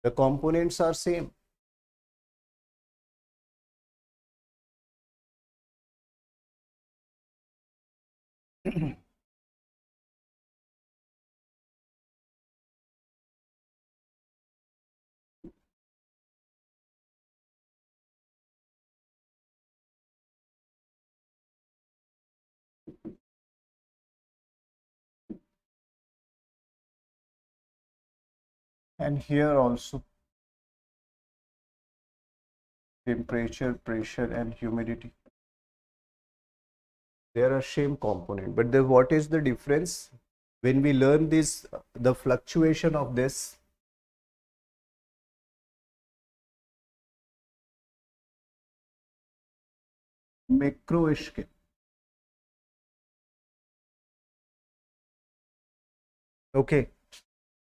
The components are same. And here also temperature, pressure and humidity. There are same component, but what is the difference? When we learn this, the fluctuation of this, macro scale. Okay,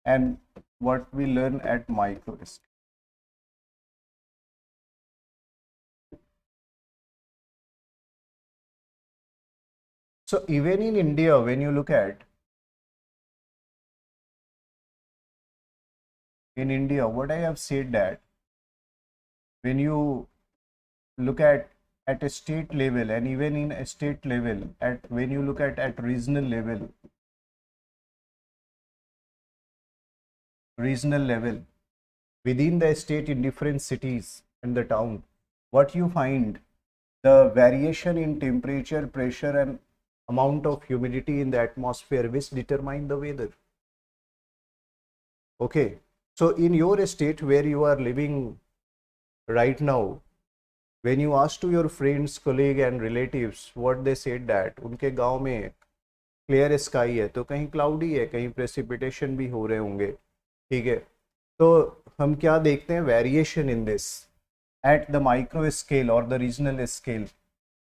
and what we learn at micro scale. So even in India, when you look at in India, what I have said that when you look at a state level and even in a state level, at when you look at regional level within the state in different cities and the town, what you find, the variation in temperature, pressure and amount of humidity in the atmosphere which determine the weather. Okay, so in your state where you are living right now, when you ask to your friends, colleague and relatives, what they said that उनके गांव में clear sky है, तो कहीं cloudy है, कहीं precipitation भी हो रहे होंगे, ठीक है। तो हम क्या देखते हैं, variation in this at the micro scale और द रीजनल स्केल,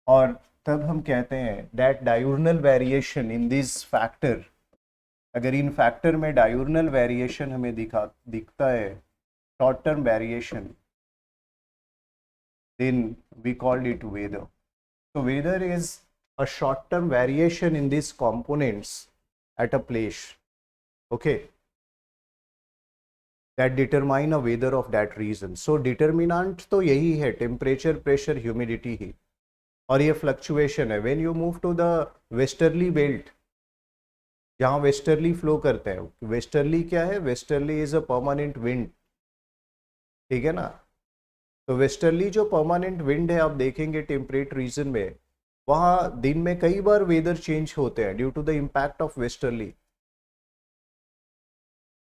और तब हम कहते हैं that diurnal variation in this factor, अगर इन फैक्टर में डायurnal वेरिएशन हमें दिखता है, short term variation, then we called it weather. So weather is a short term variation in these components at a place, okay, that determine a weather of that region. So determinant तो यही है, temperature, pressure, humidity ही, और ये fluctuation है. When you move to the westerly belt, जहाँ westerly flow करते हैं, westerly क्या है, westerly is a permanent wind, ठीक है ना। तो वेस्टर्ली जो परमानेंट विंड है, आप देखेंगे टेम्परेट रीजन में, वहाँ दिन में कई बार वेदर चेंज होते हैं due to the impact of westerly.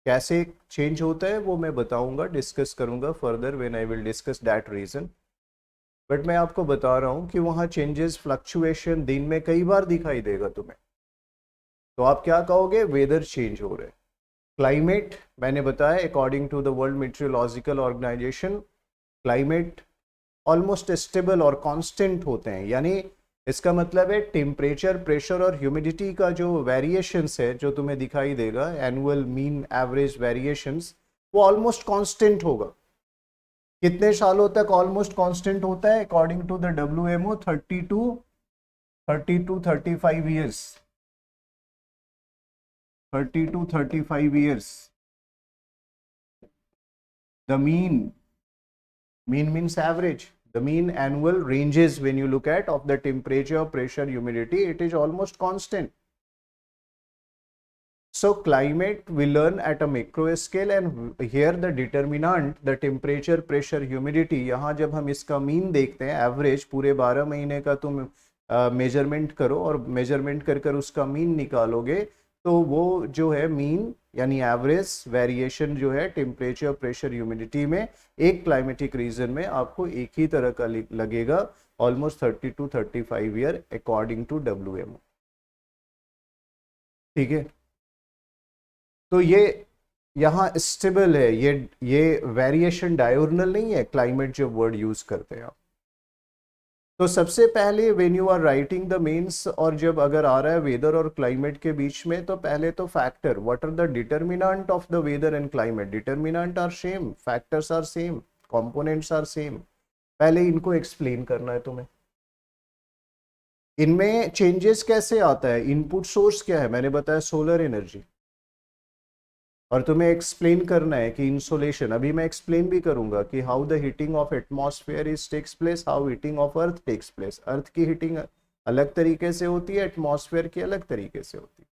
कैसे चेंज होता है वो मैं बताऊंगा, डिस्कस करूंगा further when I will discuss that region. But मैं आपको बता रहा हूँ कि वहाँ चेंजेस, फ्लक्चुएशन दिन में कई बार दिखाई देगा तुम्हें, तो आप क्या कहोगे, वेदर चेंज हो रहे हैं। क्लाइमेट मैंने बताया, according to the world meteorological organization, climate almost stable और कांस्टेंट होते हैं, यानी इसका मतलब है टेम्परेचर, प्रेशर और ह्यूमिडिटी का जो वेरिएशंस है, जो तुम्हें दिखाई देगा, एनुअल मीन एवरेज वेरिएशंस, वो ऑलमोस्ट कांस्टेंट होगा। कितने सालों तक ऑलमोस्ट कांस्टेंट होता है, according to the WMO 30 to 35 years, 30 to 35 years। the mean means average, the mean annual ranges when you look at of the temperature, pressure, humidity, it is almost constant. So climate we learn at a macro scale, and here the determinant, the temperature, pressure, humidity, यहाँ जब हम इसका mean देखते हैं, average पूरे 12 महीने का तुम मेजरमेंट करो और मेजरमेंट कर कर उसका मीन निकालोगे, तो वो जो है मीन यानी एवरेज वेरिएशन जो है टेम्परेचर, प्रेशर, ह्यूमिडिटी में एक क्लाइमेटिक रीजन में आपको एक ही तरह का लगेगा, almost 30 to 35 year according to WMO, ठीक है। तो ये यहाँ स्टेबल है, ये वेरिएशन डायurnal नहीं है, क्लाइमेट जो वर्ड यूज करते हैं आप। तो सबसे पहले when you are writing the means, और जब अगर आ रहा है वेदर और क्लाइमेट के बीच में, तो पहले तो factor, what are the determinant of the weather and climate, determinant are same, factors are same, components are same, पहले इनको एक्सप्लेन करना है तुम्हें। इनमें चेंजेस कैसे आता है, इनपुट सोर्स क्या है, मैंने बताया सोलर एनर्जी, और तुम्हें एक्सप्लेन करना है कि इंसोलेशन, अभी मैं एक्सप्लेन भी करूंगा कि how the heating of atmosphere is takes place, how heating of earth takes place. Earth की हीटिंग अलग तरीके से होती है, एटमॉस्फेयर की अलग तरीके से होती है,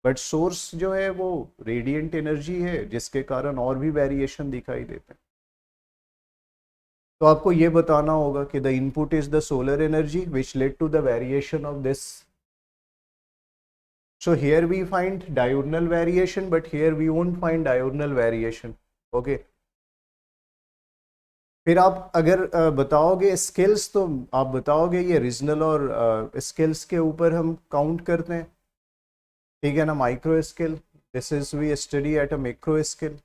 बट सोर्स जो है वो रेडिएंट एनर्जी है, जिसके कारण और भी वेरिएशन दिखाई देते हैं। तो आपको ये बताना होगा कि the input is the solar energy which led to the variation of this. So here we find diurnal variation, but here we won't find diurnal variation. Okay. फिर आप अगर बताओगे स्केल्स, तो आप बताओगे ये रीजनल और स्केल्स के ऊपर हम काउंट करते हैं, ठीक है ना. Micro scale, this is we study at a macro scale.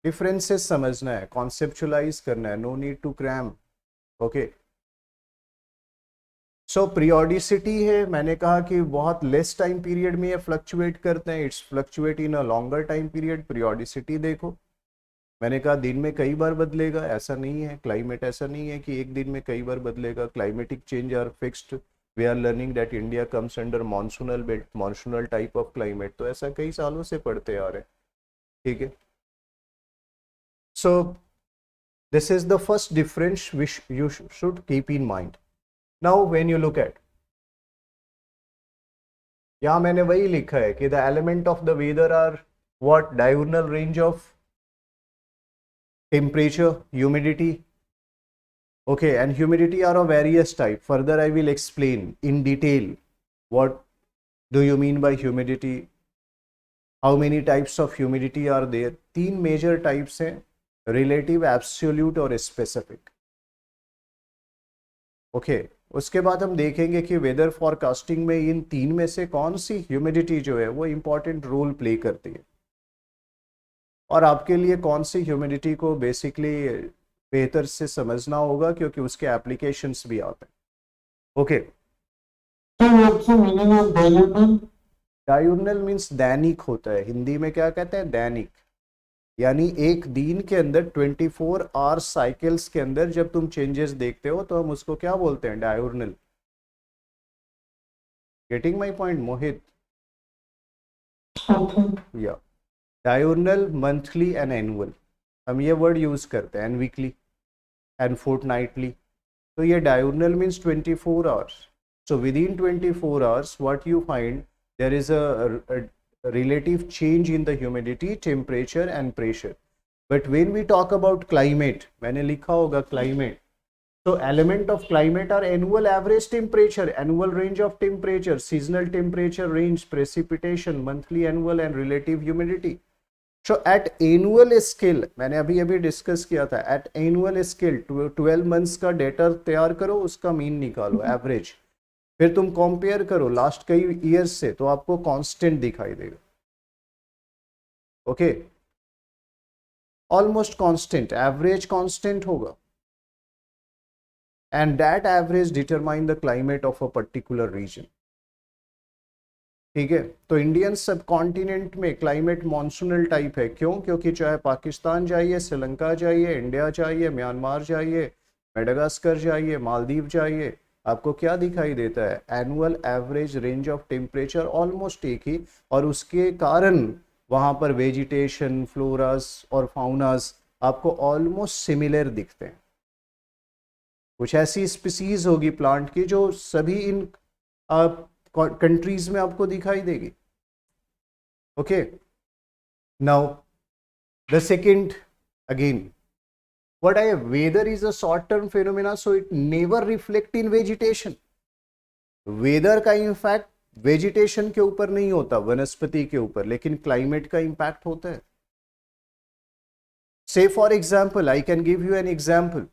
Differences समझना है, कॉन्सेप्चुलाइज करना है, no need to cram. Okay. So periodicity है, मैंने कहा कि बहुत लेस टाइम पीरियड में ये फ्लक्चुएट करते हैं, it's fluctuate in a longer time period. Periodicity देखो, मैंने कहा दिन में कई बार बदलेगा, ऐसा नहीं है. क्लाइमेट ऐसा नहीं है कि एक दिन में कई बार बदलेगा. Climatic change are fixed. We are learning that India comes under monsoonal belt, monsoonal type of climate, तो ऐसा कई सालों से पढ़ते आ रहे हैं, ठीक है. So this is the first difference which you should keep in mind. Now when you look at, यहां मैंने वही लिखा है कि the element of the weather are what, diurnal range of temperature, humidity. Okay, and humidity are of various type. Further I will explain in detail what do you mean by humidity, how many types of humidity are there. तीन major types हैं, relative, absolute और specific. Okay, उसके बाद हम देखेंगे कि weather forecasting में इन तीन में से कौन सी ह्यूमिडिटी जो है वो इंपॉर्टेंट रोल प्ले करती है, और आपके लिए कौन सी ह्यूमिडिटी को बेसिकली बेहतर से समझना होगा, क्योंकि उसके एप्लीकेशंस भी आते हैं. ओके. डायurnal मीन्स दैनिक होता है, हिंदी में क्या कहते हैं, दैनिक. यानी एक दिन के अंदर 24 आवर्स साइकिल्स के अंदर जब तुम चेंजेस देखते हो तो हम उसको क्या बोलते हैं, डायurnal. गेटिंग माई पॉइंट मोहित? या डायurnal, मंथली एंड एनुअल, हम ये वर्ड यूज करते हैं, एंड वीकली एंड फोर्टनाइटली. तो ये diurnal means 24 hours. So with in 24 hours what you find, there is a relative change in the humidity, temperature and pressure. But when we talk about climate, मैंने लिखा होगा climate, so element of climate are annual average temperature, annual range of temperature, seasonal temperature range, precipitation, monthly, annual and relative humidity. So at annual scale, मैंने अभी discuss किया था, at annual scale 12 months का data तैयार करो, उसका mean निकालो, average, फिर तुम कंपेयर करो लास्ट कई ईयर्स से, तो आपको कांस्टेंट दिखाई देगा. Okay, almost constant, average constant होगा, and that average determine the climate of a particular region. ठीक है. तो इंडियन सब कॉन्टिनेंट में क्लाइमेट मॉनसूनल टाइप है. क्यों? क्योंकि चाहे पाकिस्तान जाइए, श्रीलंका जाइए, इंडिया जाइए, म्यांमार जाइए, मेडागास्कर जाइए, मालदीव जाइए, आपको क्या दिखाई देता है, annual average range of temperature almost एक ही, और उसके कारण वहाँ पर वेजिटेशन, फ्लोरास और फाउनास आपको ऑलमोस्ट सिमिलर दिखते हैं. कुछ ऐसी स्पीसीज होगी प्लांट की जो सभी इन कंट्रीज में आपको दिखाई देगी. Okay. Now the second again, what I weather is a short term phenomena, so it never reflect in vegetation. Weather का इम्पैक्ट वेजिटेशन के ऊपर नहीं होता, वनस्पति के ऊपर, लेकिन क्लाइमेट का इम्पैक्ट होता है. Say for example, I can give you an example.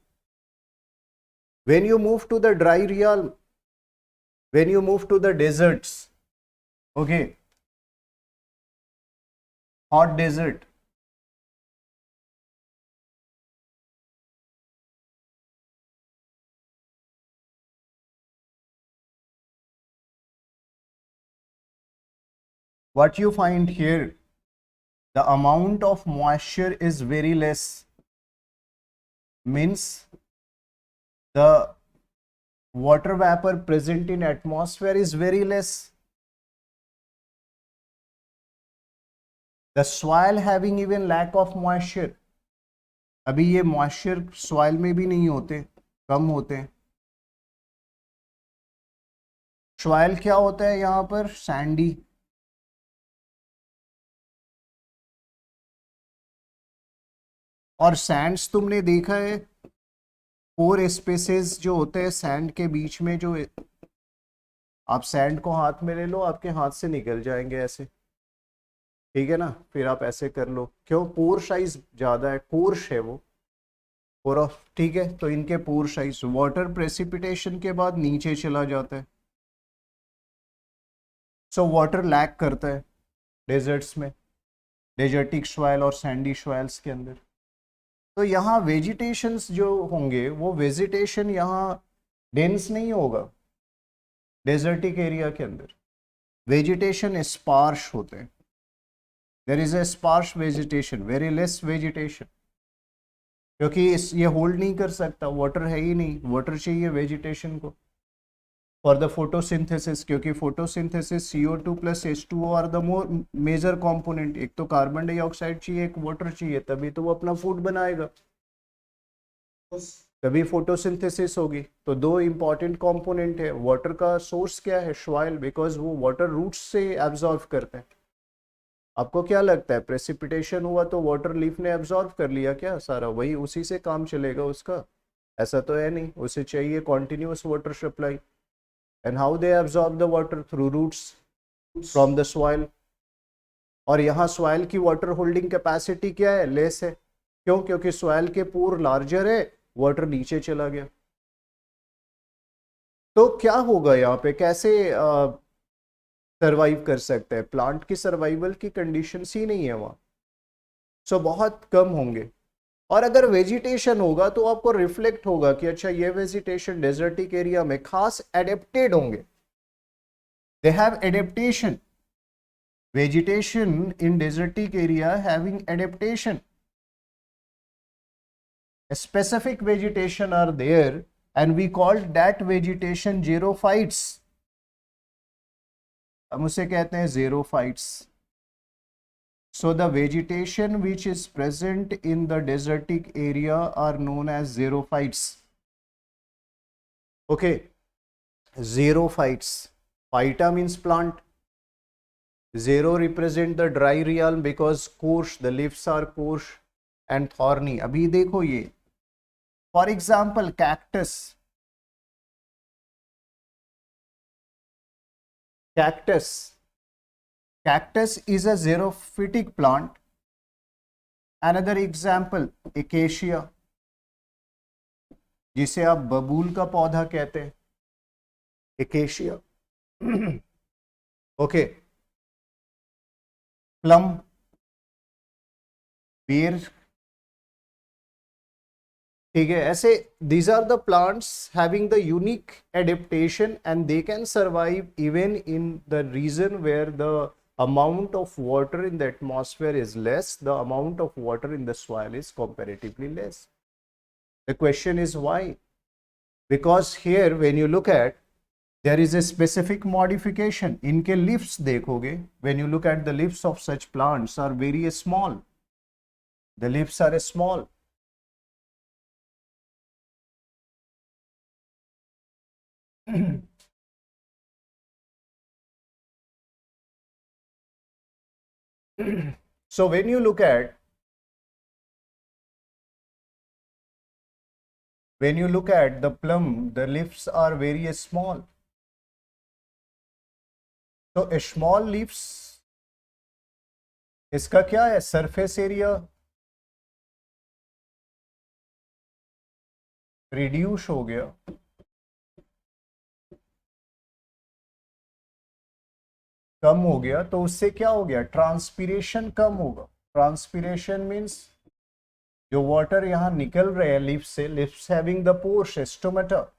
When you move to the dry realm, when you move to the deserts, okay, hot desert, what you find here, the amount of moisture is very less, means the water vapor present in atmosphere is very less. The soil having even lack of moisture, अभी ये moisture soil में भी नहीं होते, कम होते हैं। Soil क्या होता है यहाँ पर, सैंडी। और सैंड्स तुमने देखा है, फोर स्पेसेस जो होते हैं सैंड के बीच में, जो आप सैंड को हाथ में ले लो, आपके हाथ से निकल जाएंगे ऐसे, ठीक है ना, फिर आप ऐसे कर लो, क्यों, पोर साइज ज्यादा है, कोर्स है वो, पोर, ठीक है, तो इनके पोर साइज, वाटर प्रेसिपिटेशन के बाद नीचे चला जाता है, सो वाटर लैक करता है डेजर्ट्स में, डेजर्टिक सॉइल और सैंडी सॉइल्स के अंदर। तो यहाँ वेजिटेशंस जो होंगे, वो वेजिटेशन यहाँ डेंस नहीं होगा डेजर्टिक एरिया के अंदर, वेजिटेशन स्पार्श होते हैं, there is a sparse vegetation, very less vegetation, क्योंकि ये होल्ड नहीं कर सकता, वाटर है ही नहीं, वाटर चाहिए वेजिटेशन को फॉर द फोटोसिंथेसिस, क्योंकि photosynthesis CO2 plus H2O are the more major component, एक तो कार्बन डाइऑक्साइड चाहिए, एक वाटर चाहिए, तभी तो वो अपना फूड बनाएगा, तभी फोटोसिंथेसिस होगी। तो दो इंपॉर्टेंट कंपोनेंट है, वाटर का सोर्स क्या है, सॉइल, बिकॉज वो वाटर रूट्स से एब्जॉर्व करते हैं। आपको क्या लगता है, प्रेसिपिटेशन हुआ तो वाटर लीफ ने एब्जॉर्व कर लिया क्या सारा, वही उसी से काम चलेगा उसका, ऐसा तो है नहीं, उसे चाहिए continuous water supply. And how they absorb the water, through roots from the soil. और यहाँ सॉइल की वाटर होल्डिंग कैपेसिटी क्या है, लेस है, क्यों, क्योंकि सॉइल के पोर लार्जर है, वाटर नीचे चला गया। तो क्या होगा यहाँ पे, कैसे सरवाइव कर सकते हैं, प्लांट की सर्वाइवल की कंडीशंस ही नहीं है वहां, सो बहुत कम होंगे। और अगर वेजिटेशन होगा तो आपको रिफ्लेक्ट होगा कि अच्छा ये वेजिटेशन डेजर्टिक एरिया में खास एडेप्टेड होंगे, they have adaptation, vegetation in desertic area having adaptation, specific vegetation are there, and we called that vegetation xerophytes, हम उसे कहते हैं xerophytes। So the vegetation which is present in the desertic area are known as xerophytes, okay, xerophytes, phyta means plant, zero represent the dry realm because coarse, the leaves are coarse and thorny। अभी देखो ये, for example cactus, cactus, cactus is a xerophytic plant. Another example acacia, जिसे आप बबूल का पौधा कहते हैं, एकेशिया, ओके, प्लम, बेर, ठीक है, ऐसे these are the plants having the unique adaptation and they can survive even in the region where the amount of water in the atmosphere is less, the amount of water in the soil is comparatively less. The question is why? Because here when you look at, there is a specific modification, इनके leaves देखोगे, when you look at the leaves of such plants are very small, the leaves are small, so when you look at, when you look at the plum, the leaves are very small, तो small leaves, इसका क्या है, surface area reduce हो गया, कम हो गया, तो उससे क्या हो गया, ट्रांसपीरेशन कम होगा। ट्रांसपीरेशन मींस जो वाटर यहां निकल रहे हैं लिप्स से, lips having the pores, stomata,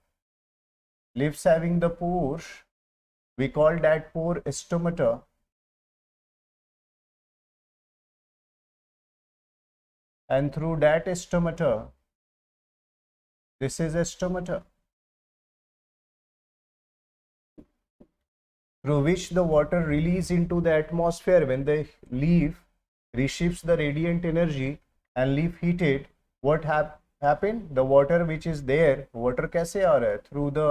lips having the pores, we call that pore stomata, and through that stomata, this is a stomata through which the water release into the atmosphere when they leave receives the radiant energy and leaf heated, what happened? The water which is there, water कैसे आ रहा है? Through the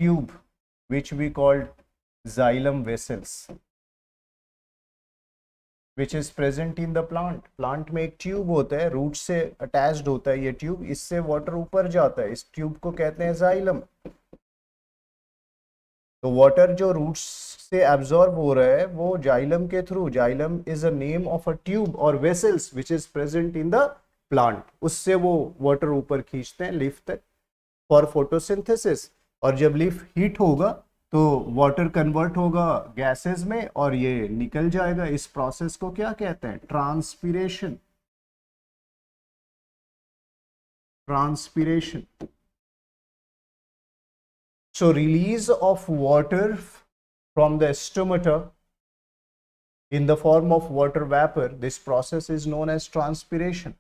tube which we called xylem vessels, which is present in the plant. Plant में एक tube होता है, root से attached होता है ये ट्यूब, इससे वाटर ऊपर जाता है, इस ट्यूब को कहते हैं जाइलम। तो वाटर जो रूट्स से एब्जॉर्ब हो रहा है वो जाइलम के through, xylem is a name of a tube और vessels which is present in the plant, उससे वो वाटर ऊपर खींचते हैं लीफ तक फॉर फोटोसिंथेसिस। और जब लीफ हीट होगा तो वाटर कन्वर्ट होगा गैसेस में और ये निकल जाएगा। इस प्रोसेस को क्या कहते हैं? Transpiration. Transpiration. So release of water from the stomata in the form of water vapor, this process is known as transpiration.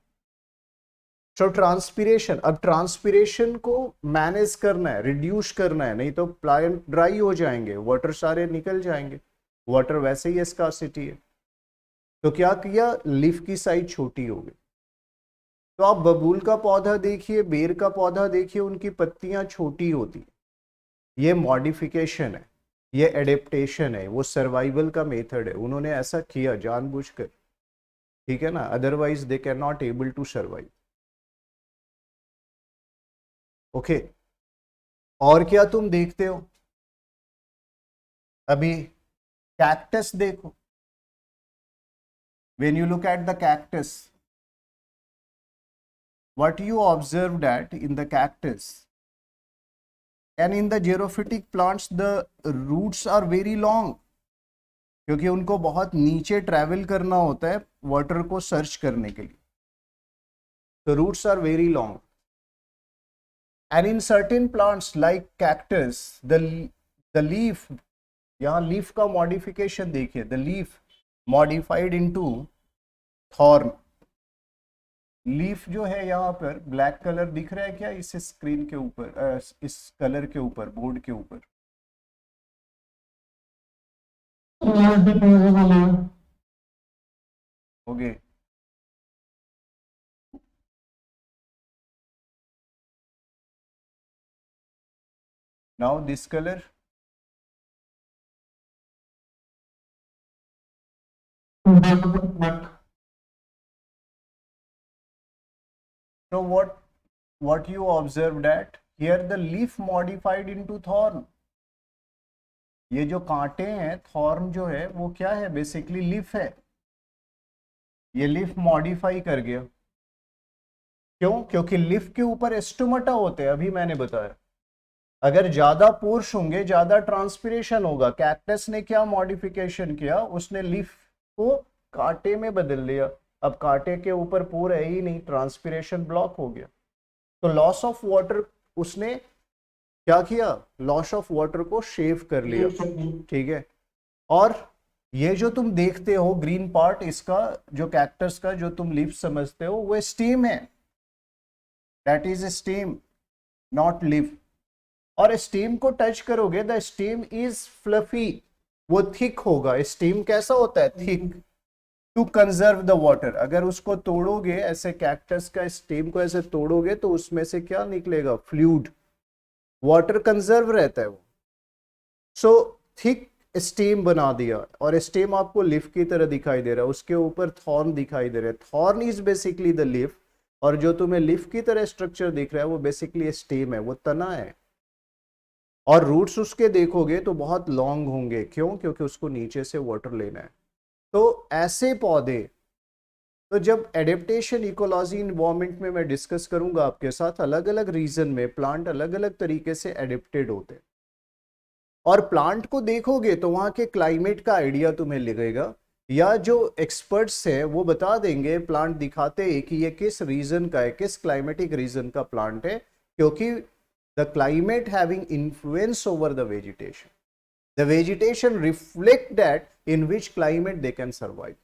So transpiration, अब transpiration को मैनेज करना है, रिड्यूस करना है, नहीं तो प्लांट ड्राई हो जाएंगे, वाटर सारे निकल जाएंगे। वाटर वैसे ही स्कार्सिटी है, तो क्या किया? लीफ की साइज छोटी हो गई। तो आप बबूल का पौधा देखिए, बेर का पौधा देखिए, उनकी पत्तियां छोटी होती है। ये मॉडिफिकेशन है, ये एडेप्टेशन है, वो सर्वाइवल का मेथड है, उन्होंने ऐसा किया जानबूझकर, ठीक है ना, otherwise they can not able to survive. Okay, और क्या तुम देखते हो? अभी कैक्टस देखो, when you look at the cactus, what you observe that in the cactus and in the xerophytic plants the roots are very long, क्योंकि उनको बहुत नीचे ट्रैवल करना होता है वाटर को सर्च करने के लिए, तो roots are very long. And in certain plants like cactus the leaf, यहाँ लीफ का मॉडिफिकेशन देखिए, the leaf modified into thorn. Leaf जो है यहाँ पर ब्लैक कलर दिख रहा है क्या इस स्क्रीन के ऊपर, इस कलर के ऊपर, बोर्ड के ऊपर? Okay, now this colour, so what you observed at here, the leaf modified into thorn। ये जो कांटे हैं, थॉर्न जो है वो क्या है? बेसिकली लीफ है, ये लीफ मॉडिफाई कर गया। क्यों? क्योंकि लीफ के ऊपर स्टोमेटा होते हैं, अभी मैंने बताया। अगर ज्यादा पोर्स होंगे ज्यादा ट्रांसपिरेशन होगा। कैक्टस ने क्या मॉडिफिकेशन किया? उसने लीफ को कांटे में बदल लिया, अब कांटे के ऊपर पोर है ही नहीं, ट्रांसपिरेशन ब्लॉक हो गया। तो लॉस ऑफ वाटर, उसने क्या किया? लॉस ऑफ वाटर को शेव कर लिया, ठीक है। और ये जो तुम देखते हो ग्रीन पार्ट, इसका जो कैक्टस का जो तुम लीफ समझते हो वो स्टेम है, that is stem not leaf. और स्टेम को टच करोगे, द स्टेम इज फ्लफी, वो थिक होगा। स्टेम कैसा होता है? Thick, to conserve the water. अगर उसको तोड़ोगे ऐसे, कैक्टस का स्टेम को ऐसे तोड़ोगे तो उसमें से क्या निकलेगा? फ्लूइड, वाटर कंजर्व रहता है वो। सो थिक स्टेम बना दिया, और स्टेम आपको लीफ की तरह दिखाई दे रहा है, उसके ऊपर थॉर्न दिखाई दे रहा है। Thorn is basically the leaf, और जो तुम्हें लीफ की तरह स्ट्रक्चर दिख रहा है वो बेसिकली स्टेम है, वो तना है। और रूट्स उसके देखोगे तो बहुत लॉन्ग होंगे। क्यों? क्योंकि उसको नीचे से वाटर लेना है। तो ऐसे पौधे, तो जब एडेप्टेशन, इकोलॉजी, इन्वायरमेंट में मैं डिस्कस करूंगा आपके साथ, अलग अलग रीजन में प्लांट अलग अलग तरीके से एडेप्टेड होते हैं। और प्लांट को देखोगे तो वहां के क्लाइमेट का आइडिया तुम्हें लगेगा, या जो एक्सपर्ट्स है वो बता देंगे, प्लांट दिखाते हैं कि ये किस रीजन का है, किस क्लाइमेटिक रीजन का प्लांट है, क्योंकि the climate having influence over the vegetation, the vegetation reflect that in which climate they can survive.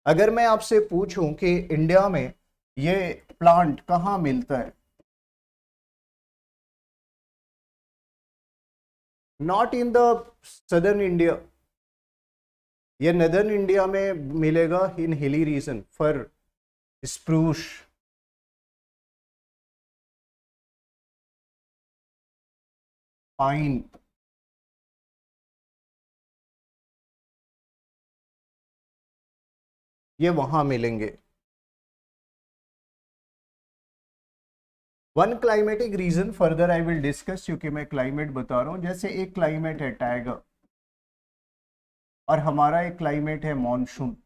अगर मैं आपसे पूछूं कि इंडिया में ये प्लांट कहाँ मिलता है, not in the southern India, ये नदर्न इंडिया में मिलेगा इन हिली रीजन, फर, स्प्रूश, पाइन, ये वहां मिलेंगे। One climatic reason further I will discuss, क्योंकि मैं क्लाइमेट बता रहा हूं। जैसे एक क्लाइमेट है टाइगर और हमारा एक क्लाइमेट है monsoon.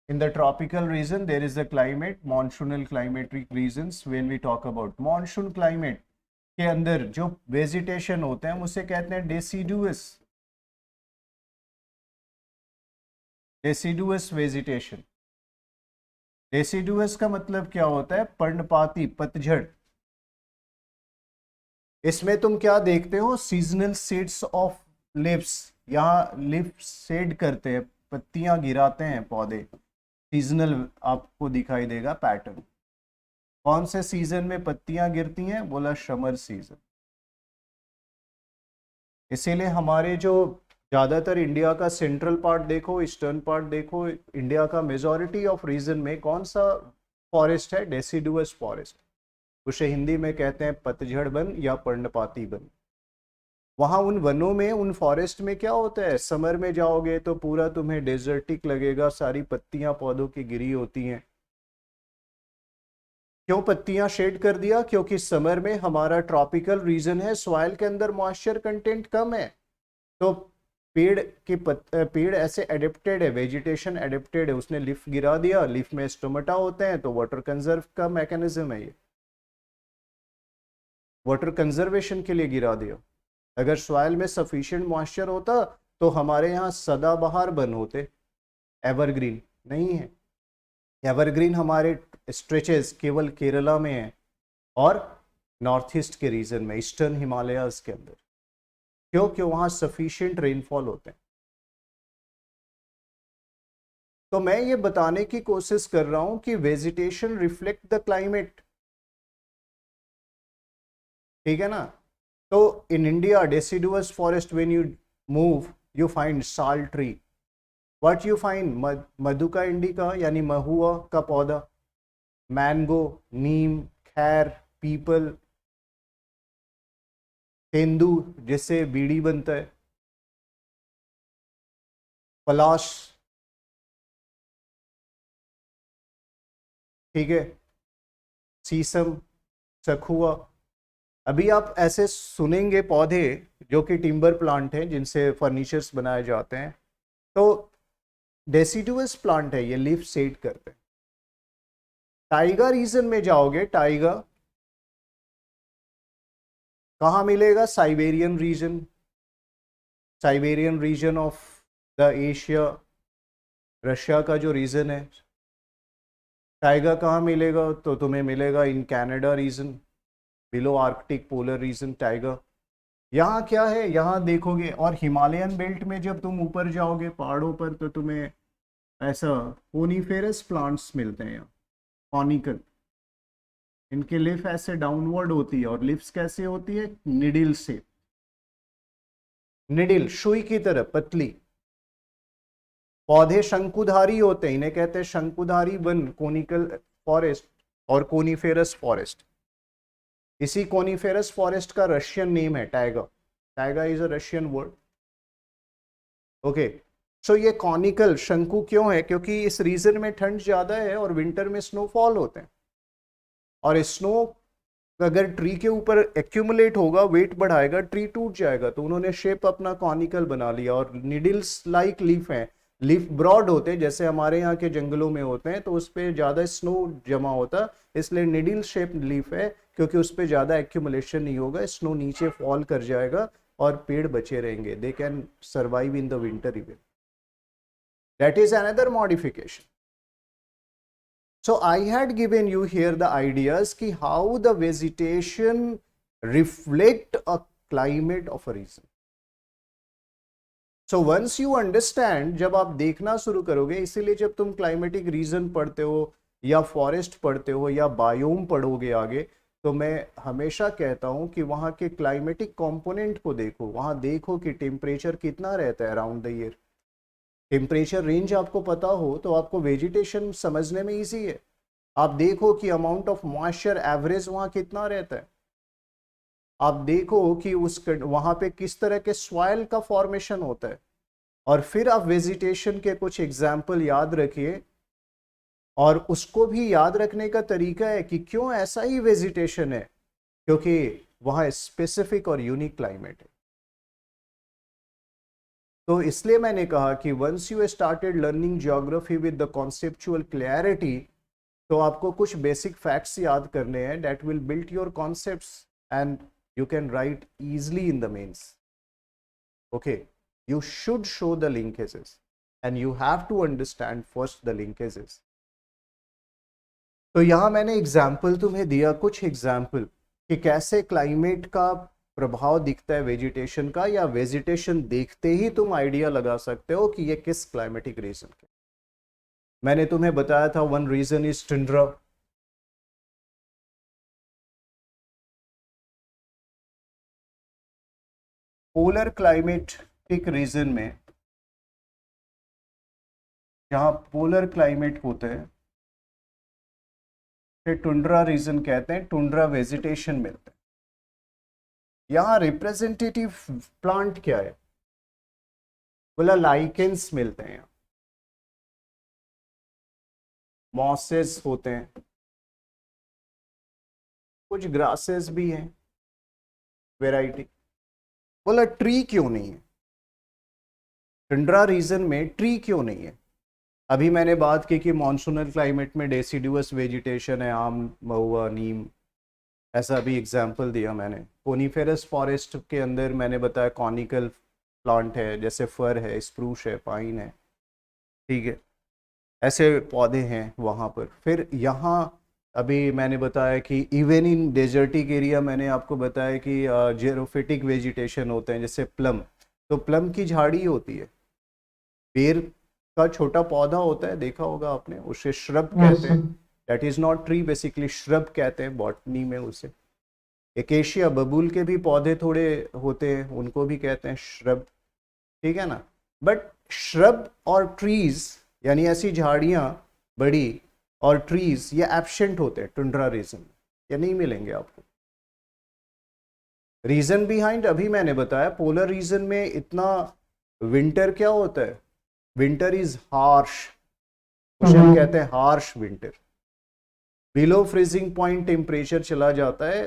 In the tropical region, there is a climate, monsoonal climatic regions. When we talk about monsoon climate, के अंदर जो वेजिटेशन होते हैं उसे कहते हैं डेसिडुअस, डेसिडुअस वेजिटेशन। डेसिडुअस का मतलब क्या होता है? पर्णपाती, पतझड़। इसमें तुम क्या देखते हो? सीजनल सीड्स ऑफ लिव्स, यहाँ लिव्स शेड करते हैं, पत्तियां गिराते हैं पौधे। सीजनल आपको दिखाई देगा पैटर्न। कौन से सीजन में पत्तियां गिरती हैं? बोला समर सीजन। इसीलिए हमारे जो ज्यादातर इंडिया का सेंट्रल पार्ट देखो, ईस्टर्न पार्ट देखो, इंडिया का मेजॉरिटी ऑफ रीजन में कौन सा फॉरेस्ट है? Deciduous forest. उसे हिंदी में कहते हैं पतझड़ वन या पर्णपाती वन। वहां उन वनों में, उन फॉरेस्ट में क्या होता है? समर में जाओगे तो पूरा तुम्हें डेजर्टिक लगेगा, सारी पत्तियां पौधों की गिरी होती हैं। क्यों पत्तियां शेड कर दिया? क्योंकि समर में हमारा ट्रॉपिकल रीजन है, सॉइल के अंदर मॉइस्चर कंटेंट कम है, तो पेड़ ऐसे एडेप्टेड है, वेजिटेशन एडेप्टेड है, उसने लीफ गिरा दिया। लीफ में स्टोमेटा होते हैं, तो वाटर कंजर्व का मैकेनिज्म है, ये वाटर कंजर्वेशन के लिए गिरा दिया। अगर सॉइल में सफिशिएंट मॉइस्चर होता तो हमारे यहाँ सदाबहार वन होते, एवरग्रीन नहीं है। एवरग्रीन हमारे स्ट्रेचेस केवल केरला में है और नॉर्थ ईस्ट के रीजन में, ईस्टर्न हिमालयाज के अंदर। क्योंकि वहां सफिशिएंट रेनफॉल होते हैं। तो मैं ये बताने की कोशिश कर रहा हूं कि वेजिटेशन रिफ्लेक्ट द क्लाइमेट, ठीक है ना। तो in India deciduous forest, when you move you find sal tree. What you find? Madhuca indica यानी महुआ का पौधा, मैंगो, नीम, खैर, पीपल, तेंदू जिससे बीड़ी बनता है, पलाश, ठीक है, सीसम, सखुआ। अभी आप ऐसे सुनेंगे पौधे जो कि टिम्बर प्लांट हैं, जिनसे फर्नीचर्स बनाए जाते हैं, तो डेसिडुअस प्लांट है, ये लीफ शेड करते हैं। टाइगा रीजन में जाओगे, टाइगा कहाँ मिलेगा? Siberian region, Siberian region of the Asia, Russia का जो रीजन है। टाइगा कहाँ मिलेगा? तो तुम्हें मिलेगा in Canada region, below arctic polar region tiger. यहाँ क्या है? यहाँ देखोगे, और हिमालयन बेल्ट में जब तुम ऊपर जाओगे पहाड़ों पर, तो तुम्हें ऐसा कोनीफेरस प्लांट्स मिलते हैं यहाँ, कॉनिकल। इनके लिफ ऐसे डाउनवर्ड होती है, और लिफ्स कैसे होती है? निडिल से, निडिल सुई की तरह पतली। पौधे शंकुधारी होते हैं, इन्हें कहते हैं शंकुधारी वन, कोनिकल फॉरेस्ट और कोनीफेरस फॉरेस्ट। इसी कोनीफेरस फॉरेस्ट का रशियन नेम है taiga. Taiga is a Russian word. Okay, so ये कॉनिकल शंकु क्यों है? क्योंकि इस रीजन में ठंड ज्यादा है और विंटर में स्नोफॉल होते हैं, और स्नो अगर ट्री के ऊपर एक्यूमुलेट होगा, वेट बढ़ाएगा, ट्री टूट जाएगा। तो उन्होंने शेप अपना कॉनिकल बना लिया, और निडल्स लाइक लीफ है, लीफ ब्रॉड होते हैं जैसे हमारे यहाँ के जंगलों में होते हैं, तो उस पर ज्यादा स्नो जमा होता, इसलिए निडल शेप लीफ है, क्योंकि उस पर ज्यादा एक्यूमुलेशन नहीं होगा, स्नो नीचे फॉल कर जाएगा और पेड़ बचे रहेंगे, they can survive in the winter even. That is another modification. So I had given you here the ideas कि how the vegetation reflect a climate of a region. So once you understand, जब आप देखना शुरू करोगे, इसीलिए जब तुम climatic reason पढ़ते हो या फॉरेस्ट पढ़ते हो या बायोम पढ़ोगे आगे, तो मैं हमेशा कहता हूँ कि वहाँ के क्लाइमेटिक कंपोनेंट को देखो, वहाँ देखो कि टेम्परेचर कितना रहता है around the year. Temperature range आपको पता हो तो आपको वेजिटेशन समझने में इजी है। आप देखो कि अमाउंट ऑफ मॉइस्चर एवरेज वहाँ कितना रहता है, आप देखो कि उस वहाँ पे किस तरह के सॉइल का फॉर्मेशन होता है, और फिर आप वेजिटेशन के कुछ एग्जाम्पल याद रखिए। और उसको भी याद रखने का तरीका है कि क्यों ऐसा ही वेजिटेशन है, क्योंकि वहाँ स्पेसिफिक और यूनिक क्लाइमेट है। तो इसलिए मैंने कहा कि once you started learning geography with the conceptual clarity, तो आपको कुछ बेसिक फैक्ट्स याद करने हैं that will build your concepts and you can write easily in the mains. Okay, you should show the linkages and you have to understand first the linkages. तो यहां मैंने example तुम्हें दिया, कुछ एग्जाम्पल कि कैसे क्लाइमेट का प्रभाव दिखता है वेजिटेशन का, या वेजिटेशन देखते ही तुम आइडिया लगा सकते हो कि ये किस क्लाइमेटिक रीजन के। मैंने तुम्हें बताया था one region is tundra, polar climatic region में जहां पोलर क्लाइमेट होते हैं फिर टुंड्रा रीजन कहते हैं, टुंड्रा वेजिटेशन मिलते हैं। यहां रिप्रेजेंटेटिव प्लांट क्या है, बोला लाइकेंस मिलते हैं, मॉसेस होते हैं, कुछ ग्रासेस भी हैं, वेराइटी। बोला ट्री क्यों नहीं है, टुंड्रा रीजन में ट्री क्यों नहीं है। अभी मैंने बात की कि मॉनसूनल क्लाइमेट में डेसिडुअस वेजिटेशन है, आम, महुआ, नीम, ऐसा भी एग्जाम्पल दिया मैंने। कोनीफेरस फॉरेस्ट के अंदर मैंने बताया कॉनिकल प्लांट है, जैसे फर है, स्प्रूस है, पाइन है, ठीक है, ऐसे पौधे हैं वहाँ पर। फिर यहाँ अभी मैंने बताया कि इवन इन डेजर्टिक एरिया मैंने आपको बताया कि जेरोफिटिक वेजिटेशन होते हैं, जैसे प्लम। तो प्लम की झाड़ी होती है, पेड़ का छोटा पौधा होता है, देखा होगा आपने, उसे श्रब कहते हैं। That is not tree, basically shrub कहते हैं बॉटनी में उसे। एकेशिया बबूल के भी पौधे थोड़े होते हैं, उनको भी कहते हैं श्रब, ठीक है ना। बट श्रब और ट्रीज यानी ऐसी झाड़ियां बड़ी और ट्रीज ये एब्सेंट होते हैं टुंड्रा रीजन में, ये नहीं मिलेंगे आपको। रीजन बिहाइंड अभी मैंने बताया, पोलर रीजन में इतना विंटर क्या होता है, विंटर इज हार्श, उसे हम कहते हैं harsh winter. Below freezing point temperature चला जाता है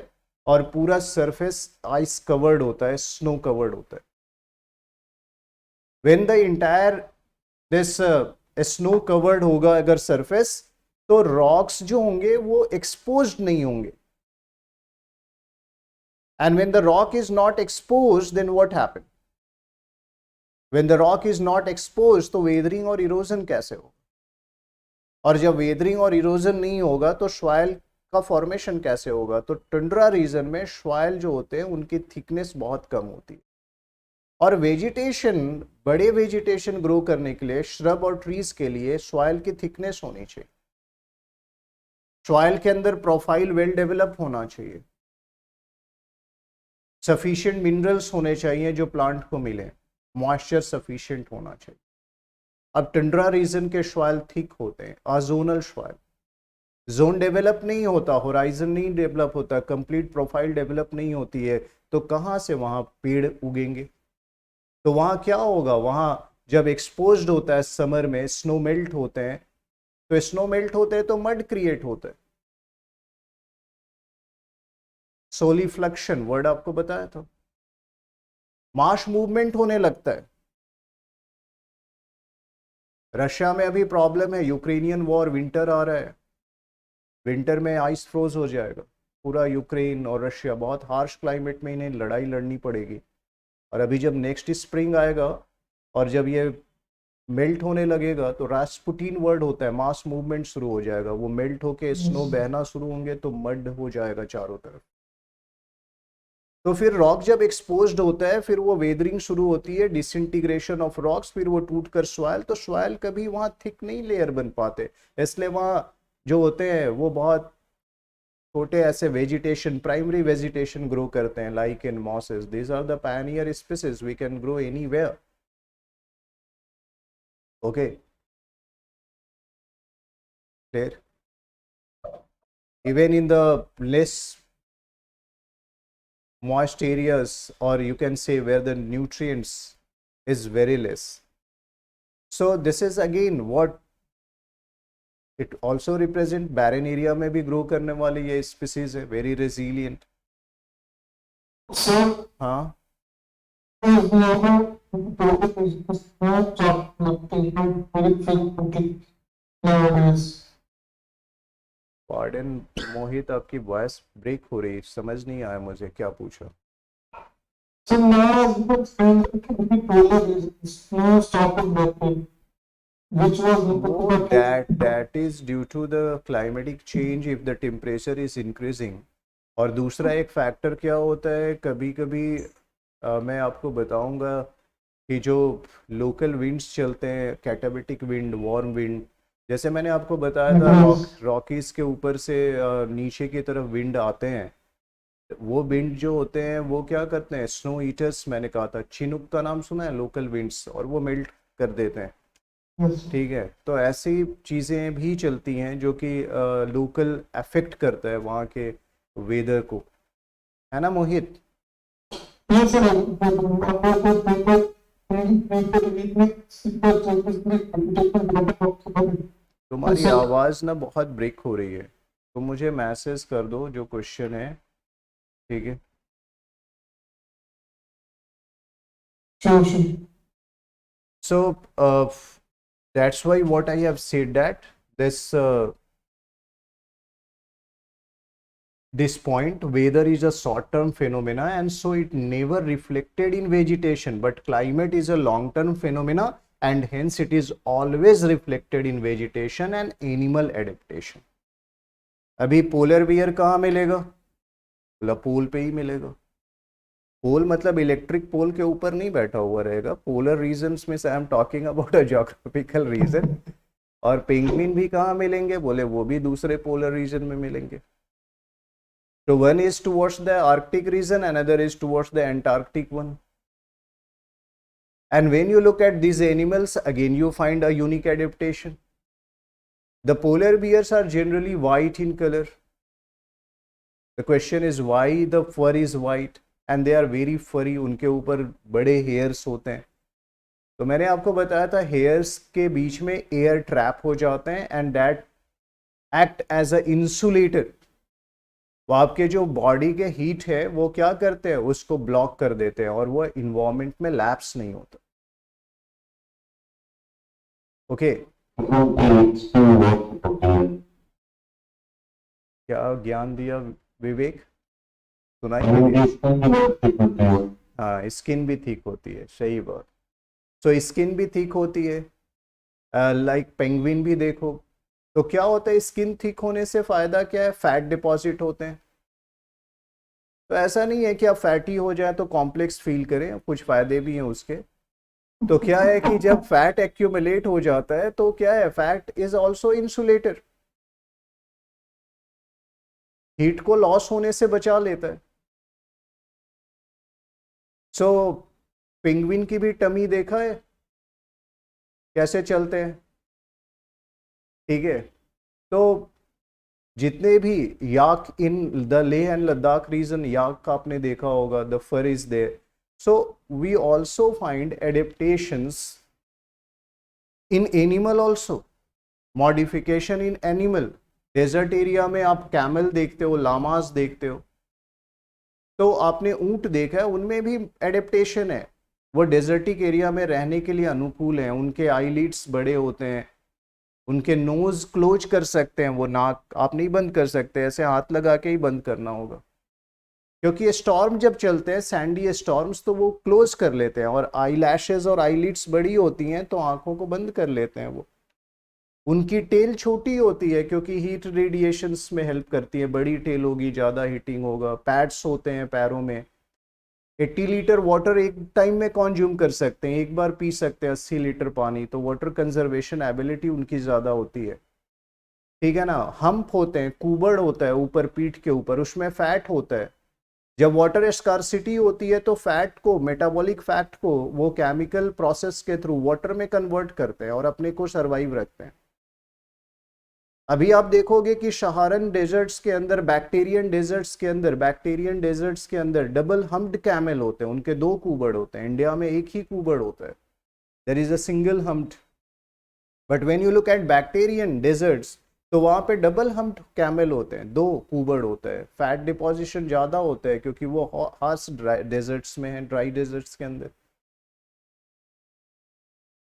और पूरा सरफेस आइस कवर्ड होता है, स्नो कवर्ड होता है। When the entire this snow covered होगा अगर सरफेस, तो रॉक्स जो होंगे वो एक्सपोज्ड नहीं होंगे। And when the rock is not exposed, then what happen, when the rock is not exposed, तो वेदरिंग और इरोजन कैसे होगा, और जब वेदरिंग और इरोजन नहीं होगा तो सॉइल का फॉर्मेशन कैसे होगा। तो टुंड्रा रीजन में सॉइल जो होते हैं उनकी थिकनेस बहुत कम होती है, और वेजिटेशन, बड़े वेजिटेशन ग्रो करने के लिए, श्रब और ट्रीज के लिए सॉइल की थिकनेस होनी चाहिए, सॉइल के अंदर प्रोफाइल वेल डेवलप होना चाहिए, सफिशिएंट मिनरल्स होने चाहिए जो प्लांट को मिले, मॉइस्चर सफिशिएंट होना चाहिए। अब टुंड्रा रीजन के सॉइल थिक होते हैं, अजोनल सॉइल, जोन डेवलप नहीं होता, होराइजन नहीं डेवलप होता, कंप्लीट प्रोफाइल डेवलप नहीं होती है, तो कहाँ से वहाँ पेड़ उगेंगे। तो वहाँ क्या होगा, वहाँ जब एक्सपोज्ड होता है समर में, स्नो मेल्ट होते हैं, तो स्नो मेल्ट होते हैं तो मड क्रिएट होता है, सोलिफ्लक्शन वर्ड आपको बताया था, मास मूवमेंट होने लगता है। रशिया में अभी प्रॉब्लम है, यूक्रेनियन वॉर, विंटर आ रहा है, विंटर में आइस फ्रोज हो जाएगा पूरा यूक्रेन और रशिया, बहुत हार्श क्लाइमेट में इन्हें लड़ाई लड़नी पड़ेगी। और अभी जब नेक्स्ट स्प्रिंग आएगा और जब ये मेल्ट होने लगेगा, तो रास्पुटीन वर्ड होता है, मास मूवमेंट शुरू हो जाएगा, वो मेल्ट होके स्नो बहना शुरू होंगे तो मड हो जाएगा चारों तरफ। तो फिर रॉक जब एक्सपोज्ड होता है, फिर वो वेदरिंग शुरू होती है, डिसइंटीग्रेशन ऑफ रॉक्स, फिर वो टूट कर सॉइल, तो सॉइल कभी वहां थिक नहीं लेयर बन पाते, इसलिए वहां जो होते हैं वो बहुत छोटे ऐसे वेजिटेशन, प्राइमरी वेजिटेशन ग्रो करते हैं, like in mosses. These are the pioneer species, we can grow anywhere. Okay, clear. Even in the less moist areas, or you can say where the nutrients is very less. So this is again what it also represent. Barren area में भी grow करने वाली ये species है, very resilient. हाँ, pardon मोहित, आपकी voice break हो रही, समझ नहीं आया मुझे क्या पूछा. So now the trend polar regions now started dropping, which was that is due to the climatic change if the temperature is increasing. और दूसरा एक फैक्टर क्या होता है, कभी कभी मैं आपको बताऊंगा कि जो लोकल विंड्स चलते हैं, कैटाबिटिक विंड, वार्म विंड, जैसे मैंने आपको बताया था रॉकीज के ऊपर से नीचे की तरफ विंड आते हैं. वो विंड जो होते हैं वो क्या करते हैं, स्नो ईटर्स, मैंने कहा था चिनुक का नाम सुना है, लोकल विंड्स, और वो मेल्ट कर देते हैं. ठीक है, तो ऐसी चीज़ें भी चलती हैं जो कि लोकल अफेक्ट करता है वहाँ के वेदर को, है ना मोहित. तुम्हारी आवाज़ ना बहुत ब्रेक हो रही है, तो मुझे मैसेज कर दो जो क्वेश्चन है, ठीक है. So that's why what I have said that this point, weather is a short-term phenomena, and so it never reflected in vegetation, but climate is a long-term phenomena, and hence it is always reflected in vegetation and animal adaptation. अभी polar bear कहाँ मिलेगा, बोला पोल पे ही मिलेगा. पोल मतलब electric pole के ऊपर नहीं बैठा हुआ रहेगा. पोलर रीजन्स में से I am talking about a geographical region. और पेंगुइन भी कहाँ मिलेंगे, बोले वो भी दूसरे पोलर रीजन में मिलेंगे. So one is towards the Arctic region, another is towards the Antarctic one. And when you look at these animals, again you find a unique adaptation. The polar bears are generally white in color. The question is why the fur is white, and they are very furry. उनके ऊपर बड़े hairs होते हैं. तो मैंने आपको बताया था hairs के बीच में air trap हो जाते हैं, and that act as a insulator. वो आपके जो बॉडी के हीट है वो क्या करते हैं, उसको ब्लॉक कर देते हैं, और वो इन्वायरमेंट में लैप्स नहीं होता. ओके, क्या ज्ञान दिया विवेक, सुनाई. हाँ, स्किन भी ठीक होती है, सही बात. सो स्किन भी ठीक होती है, लाइक पेंगुइन भी देखो. तो क्या होता है, स्किन थिक होने से फायदा क्या है, फैट डिपॉजिट होते हैं. तो ऐसा नहीं है कि आप फैटी हो जाए तो कॉम्प्लेक्स फील करें, कुछ फायदे भी हैं उसके. तो क्या है कि जब फैट एक्यूमुलेट हो जाता है तो क्या है, fat is also insulator, heat को लॉस होने से बचा लेता है. सो पेंगुइन की भी टमी देखा है कैसे चलते हैं, ठीक है. तो जितने भी yak in the Leh and Ladakh region, yak का आपने देखा होगा, the fur is there. So we also find adaptations in animal also, modification in animal. Desert area में आप कैमल देखते हो, लामास देखते हो, तो आपने ऊंट देखा है, उनमें भी एडेप्टेशन है. वो डेजर्टिक एरिया में रहने के लिए अनुकूल हैं. उनके आईलिड्स बड़े होते हैं, उनके नोज क्लोज कर सकते हैं, वो नाक आप नहीं बंद कर सकते, ऐसे हाथ लगा के ही बंद करना होगा. क्योंकि ये स्टॉर्म जब चलते हैं, सैंडी स्टॉर्म्स, तो वो क्लोज कर लेते हैं, और आई लैशेज और आईलिड्स बड़ी होती हैं तो आंखों को बंद कर लेते हैं. वो उनकी टेल छोटी होती है क्योंकि हीट रेडिएशंस में हेल्प करती है. बड़ी टेल होगी, ज़्यादा हीटिंग होगा. पैड्स होते हैं पैरों में. 80 लीटर वाटर एक टाइम में कंज्यूम कर सकते हैं, एक बार पी सकते हैं 80 लीटर पानी. तो वाटर कंजर्वेशन एबिलिटी उनकी ज़्यादा होती है. ठीक है ना, हम्प होते हैं, कुबड़ होता है ऊपर पीठ के ऊपर, उसमें फैट होता है। जब वाटर स्कार्सिटी होती है तो फैट को, मेटाबॉलिक फैट को वो केमिकल प्रोसेस के थ्रू वाटर में कन्वर्ट करते हैं और अपने को सरवाइव रखते हैं। अभी आप देखोगे कि सहारन डेजर्ट्स के अंदर, बैक्टीरियन डेजर्ट्स के अंदर डबल हम्प्ड कैमल होते हैं, उनके 2 कुबड़ होते हैं। इंडिया में एक ही कुबड़ होता है, there is a single humped. But when you look at bactrian deserts तो वहां पे डबल हम्प्ड कैमल होते हैं, 2 कुबड़ होता है। फैट डिपोजिशन ज्यादा होता है क्योंकि वो हार्श डेजर्ट्स में है, ड्राई डेजर्ट्स के अंदर।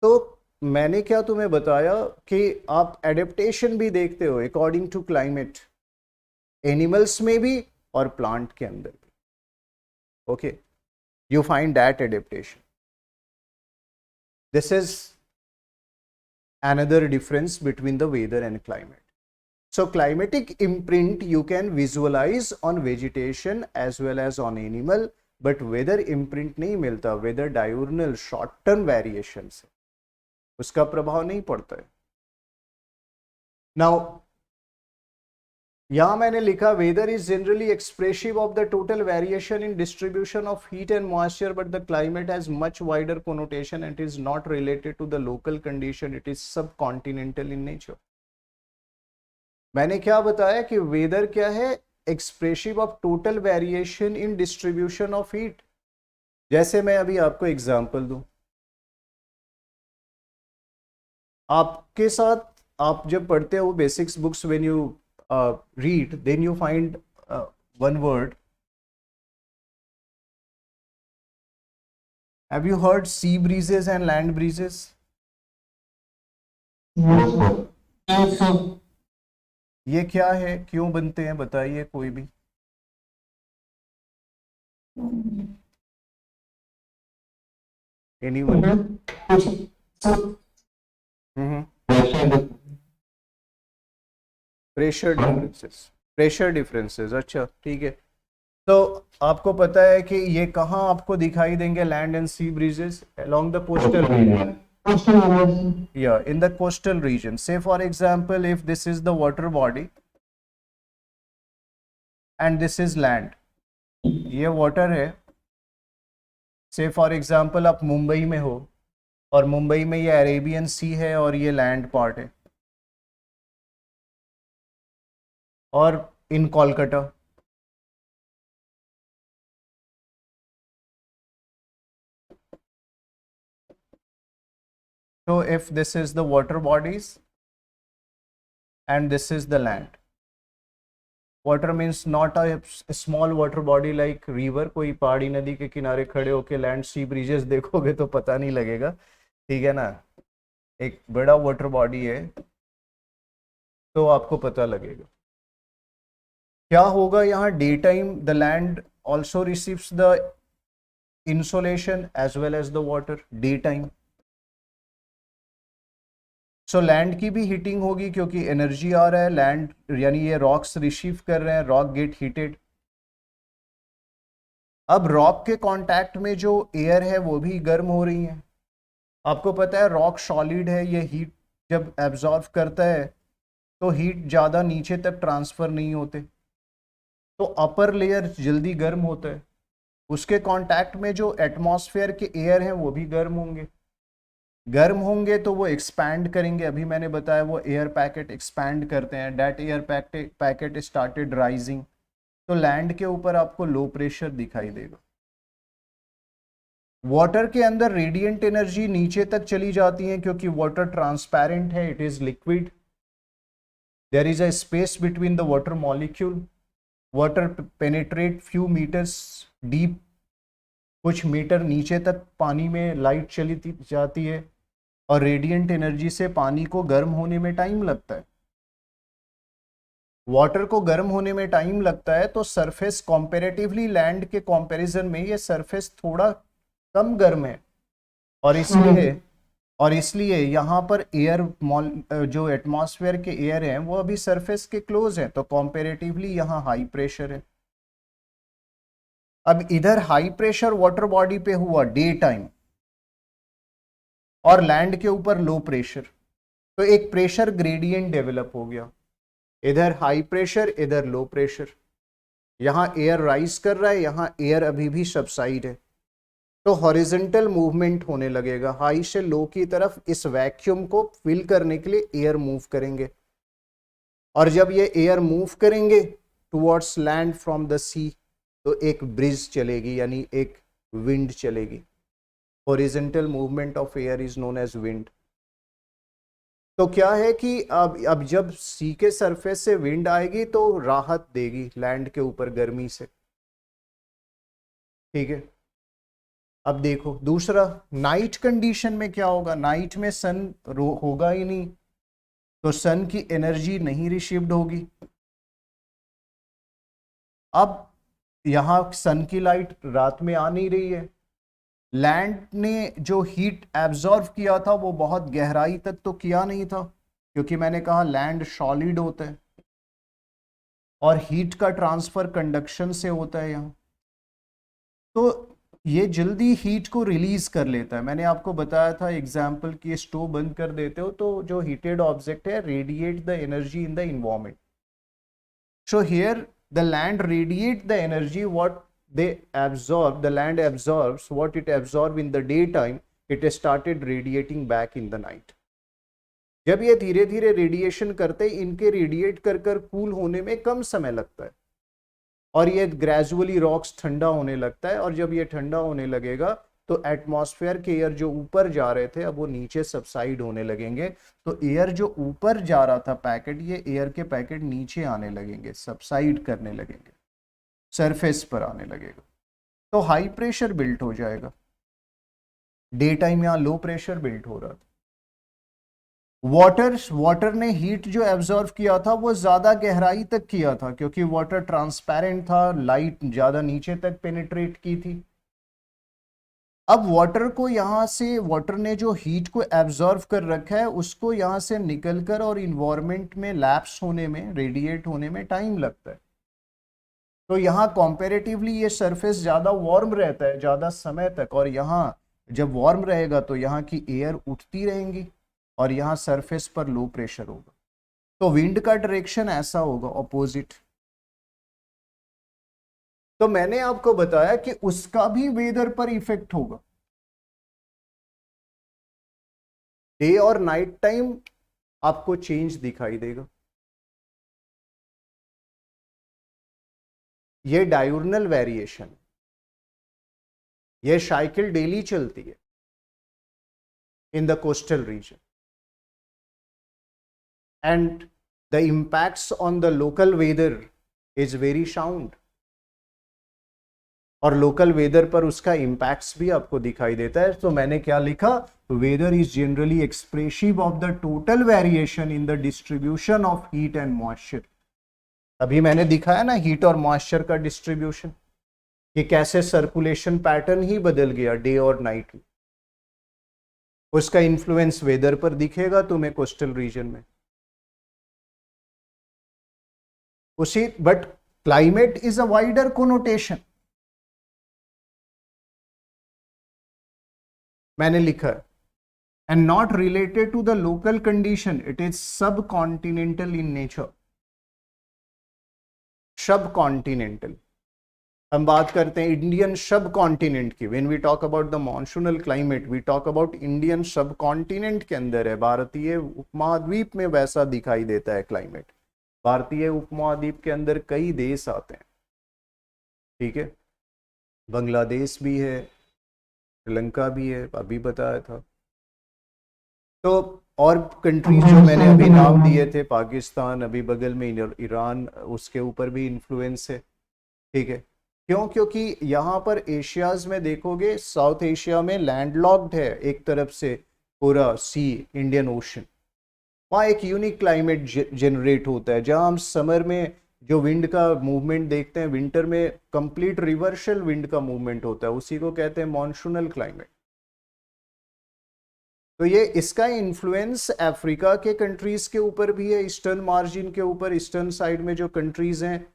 तो मैंने क्या तुम्हें बताया कि आप एडेप्टेशन भी देखते हो अकॉर्डिंग टू क्लाइमेट, एनिमल्स में भी और प्लांट के अंदर भी। Okay, you find that adaptation. This is another difference between the weather and climate. So climatic imprint you can visualize on vegetation as well as on animal, but weather imprint नहीं मिलता, weather diurnal short term variations है, उसका प्रभाव नहीं पड़ता है। Now यहाँ मैंने लिखा weather is generally expressive of the total variation in distribution of heat and moisture, but the climate has much wider connotation and is not related to the local condition, it is subcontinental in nature. मैंने क्या बताया कि weather क्या है, expressive of total variation in distribution of heat. जैसे मैं अभी आपको एग्जांपल दूं, आपके साथ आप जब पढ़ते हो basics books, when you read, then you find one word. Have you heard sea breezes and land breezes? Yes, sir. Yes, sir. ये क्या है, क्यों बनते हैं, बताइए कोई भी। Anyone? प्रेशर डिफरेंसेस, अच्छा ठीक है। तो आपको पता है कि ये कहाँ आपको दिखाई देंगे, land and sea breezes along the coastal region, yeah, in the coastal region. Say for example, if this is the water body and this is land, ये water है। Say for example आप मुंबई में हो और मुंबई में ये अरेबियन सी है और ये लैंड पार्ट है, और इन Kolkata so if this is the water bodies and this is the land, water means not a small water body like river, कोई पहाड़ी नदी के किनारे खड़े होके लैंड सी ब्रिजेस देखोगे तो पता नहीं लगेगा, ठीक है ना। एक बड़ा वाटर बॉडी है तो आपको पता लगेगा। क्या होगा यहाँ, day time the land also receives the insolation as well as the water day time. So land की भी हीटिंग होगी क्योंकि एनर्जी आ रहा है, लैंड यानी ये रॉक्स रिसीव कर रहे हैं, रॉक गेट हीटेड। अब रॉक के कांटेक्ट में जो एयर है वो भी गर्म हो रही है। आपको पता है रॉक सॉलिड है, ये हीट जब एब्जॉर्व करता है तो हीट ज़्यादा नीचे तक ट्रांसफ़र नहीं होते, तो अपर लेयर जल्दी गर्म होता है। उसके कांटेक्ट में जो एटमॉस्फेयर के एयर हैं वो भी गर्म होंगे, गर्म होंगे तो वो एक्सपैंड करेंगे। अभी मैंने बताया वो एयर पैकेट एक्सपैंड करते हैं, that air packet started rising, तो लैंड के ऊपर आपको लो प्रेशर दिखाई देगा। वाटर के अंदर रेडिएंट एनर्जी नीचे तक चली जाती है क्योंकि वाटर ट्रांसपेरेंट है, it is liquid, there is a space between the water molecule, water penetrate few meters deep, कुछ मीटर नीचे तक पानी में लाइट चली जाती है, और रेडिएंट एनर्जी से पानी को गर्म होने में टाइम लगता है। वाटर को गर्म होने में टाइम लगता है तो सरफेस कंपैरेटिवली लैंड के कंपैरिजन में ये सरफेस थोड़ा कम गर्म है, और इसलिए यहाँ पर एयर जो एटमॉस्फेयर के एयर हैं वो अभी सरफेस के क्लोज हैं, तो कंपैरेटिवली यहाँ हाई प्रेशर है। अब इधर हाई प्रेशर वाटर बॉडी पे हुआ डे टाइम और लैंड के ऊपर लो प्रेशर, तो एक प्रेशर ग्रेडियंट डेवलप हो गया। इधर हाई प्रेशर, इधर लो प्रेशर, यहां एयर राइज कर रहा है, यहां एयर अभी भी सबसाइड है, तो हॉरिजॉन्टल मूवमेंट होने लगेगा। हाई से लो की तरफ इस वैक्यूम को फिल करने के लिए एयर मूव करेंगे, और जब ये एयर मूव करेंगे towards land from the sea, तो एक ब्रिज चलेगी, यानी एक विंड चलेगी। Horizontal movement of air is known as wind. तो क्या है कि अब जब सी के सरफेस से विंड आएगी तो राहत देगी लैंड के ऊपर गर्मी से, ठीक है। अब देखो दूसरा, नाइट कंडीशन में क्या होगा? नाइट में सन होगा ही नहीं, तो सन की एनर्जी नहीं रिसीव्ड होगी। अब यहां सन की लाइट रात में आ नहीं रही है, लैंड ने जो हीट एब्जॉर्व किया था वो बहुत गहराई तक तो किया नहीं था, क्योंकि मैंने कहा लैंड सॉलिड होता है और हीट का ट्रांसफर कंडक्शन से होता है यहाँ, तो ये जल्दी हीट को रिलीज कर लेता है। मैंने आपको बताया था एग्जाम्पल कि स्टोव बंद कर देते हो तो जो हीटेड ऑब्जेक्ट है radiate the energy in the environment. So here the land radiate the energy what they absorb, the land absorbs what it absorbed in the daytime, it started radiating back in the night। जब ये धीरे धीरे radiation करते, इनके radiate कर कर cool होने में कम समय लगता है, और ये ग्रेजुअली रॉक्स ठंडा होने लगता है, और जब ये ठंडा होने लगेगा तो एटमॉस्फेयर के एयर जो ऊपर जा रहे थे अब वो नीचे सबसाइड होने लगेंगे, तो एयर जो ऊपर जा रहा था पैकेट, ये एयर के पैकेट नीचे आने लगेंगे, सबसाइड करने लगेंगे, सरफेस पर आने लगेगा, तो हाई प्रेशर बिल्ट हो जाएगा। डे टाइम यहां लो प्रेशर बिल्ट हो रहा था। वाटर ने हीट जो एब्जॉर्व किया था वो ज्यादा गहराई तक किया था, क्योंकि वाटर ट्रांसपेरेंट था, लाइट ज्यादा नीचे तक पेनिट्रेट की थी। अब वाटर ने जो हीट को एब्जॉर्व कर रखा है उसको यहां से निकलकर और इन्वायरमेंट में लैप्स होने में, रेडिएट होने में टाइम लगता है, तो यहाँ कॉम्पेरेटिवली ये सरफेस ज्यादा वार्म रहता है ज्यादा समय तक, और यहाँ जब वार्म रहेगा तो यहाँ की एयर उठती रहेंगी और यहाँ सरफेस पर लो प्रेशर होगा, तो विंड का डायरेक्शन ऐसा होगा, ऑपोजिट। तो मैंने आपको बताया कि उसका भी वेदर पर इफेक्ट होगा। डे और नाइट टाइम आपको चेंज दिखाई देगा। ये डायurnal वेरिएशन, ये साइकिल डेली चलती है in the coastal region, and the impacts on the local weather is very sound, और लोकल वेदर पर उसका इम्पैक्ट्स भी आपको दिखाई देता है। तो मैंने क्या लिखा? Weather is generally expressive of the total variation in the distribution of heat and moisture. अभी मैंने दिखाया ना हीट और मॉइस्चर का डिस्ट्रीब्यूशन, कि कैसे सर्कुलेशन पैटर्न ही बदल गया डे और नाइट में, उसका इन्फ्लुएंस वेदर पर दिखेगा तुम्हें कोस्टल रीजन में उसी। But climate is a wider connotation, मैंने लिखा है, and not related to the local condition, it is subcontinental in nature. Subcontinental, हम बात करते हैं इंडियन सब कॉन्टिनेंट की। When we talk about the monsoonal climate we talk about Indian subcontinent के अंदर है, भारतीय उपमहाद्वीप में वैसा दिखाई देता है क्लाइमेट। भारतीय उपमहाद्वीप के अंदर कई देश आते हैं, ठीक है, बांग्लादेश भी है, श्रीलंका भी है, अभी बताया था। तो और कंट्रीज जो मैंने अभी नाम दिए थे, पाकिस्तान, अभी बगल में ईरान, उसके ऊपर भी इन्फ्लुएंस है, ठीक है। क्यों? क्योंकि यहाँ पर एशियाज में देखोगे, साउथ एशिया में लैंडलॉक्ड है एक तरफ से पूरा सी, इंडियन ओशन, वहाँ एक यूनिक क्लाइमेट जनरेट होता है, जहाँ हम समर में जो विंड का मूवमेंट देखते हैं, विंटर में कंप्लीट रिवर्सल विंड का मूवमेंट होता है, उसी को कहते हैं मॉनसूनल क्लाइमेट। तो ये इसका इन्फ्लुएंस अफ्रीका के कंट्रीज के ऊपर भी है, ईस्टर्न मार्जिन के ऊपर, ईस्टर्न साइड में जो कंट्रीज हैं,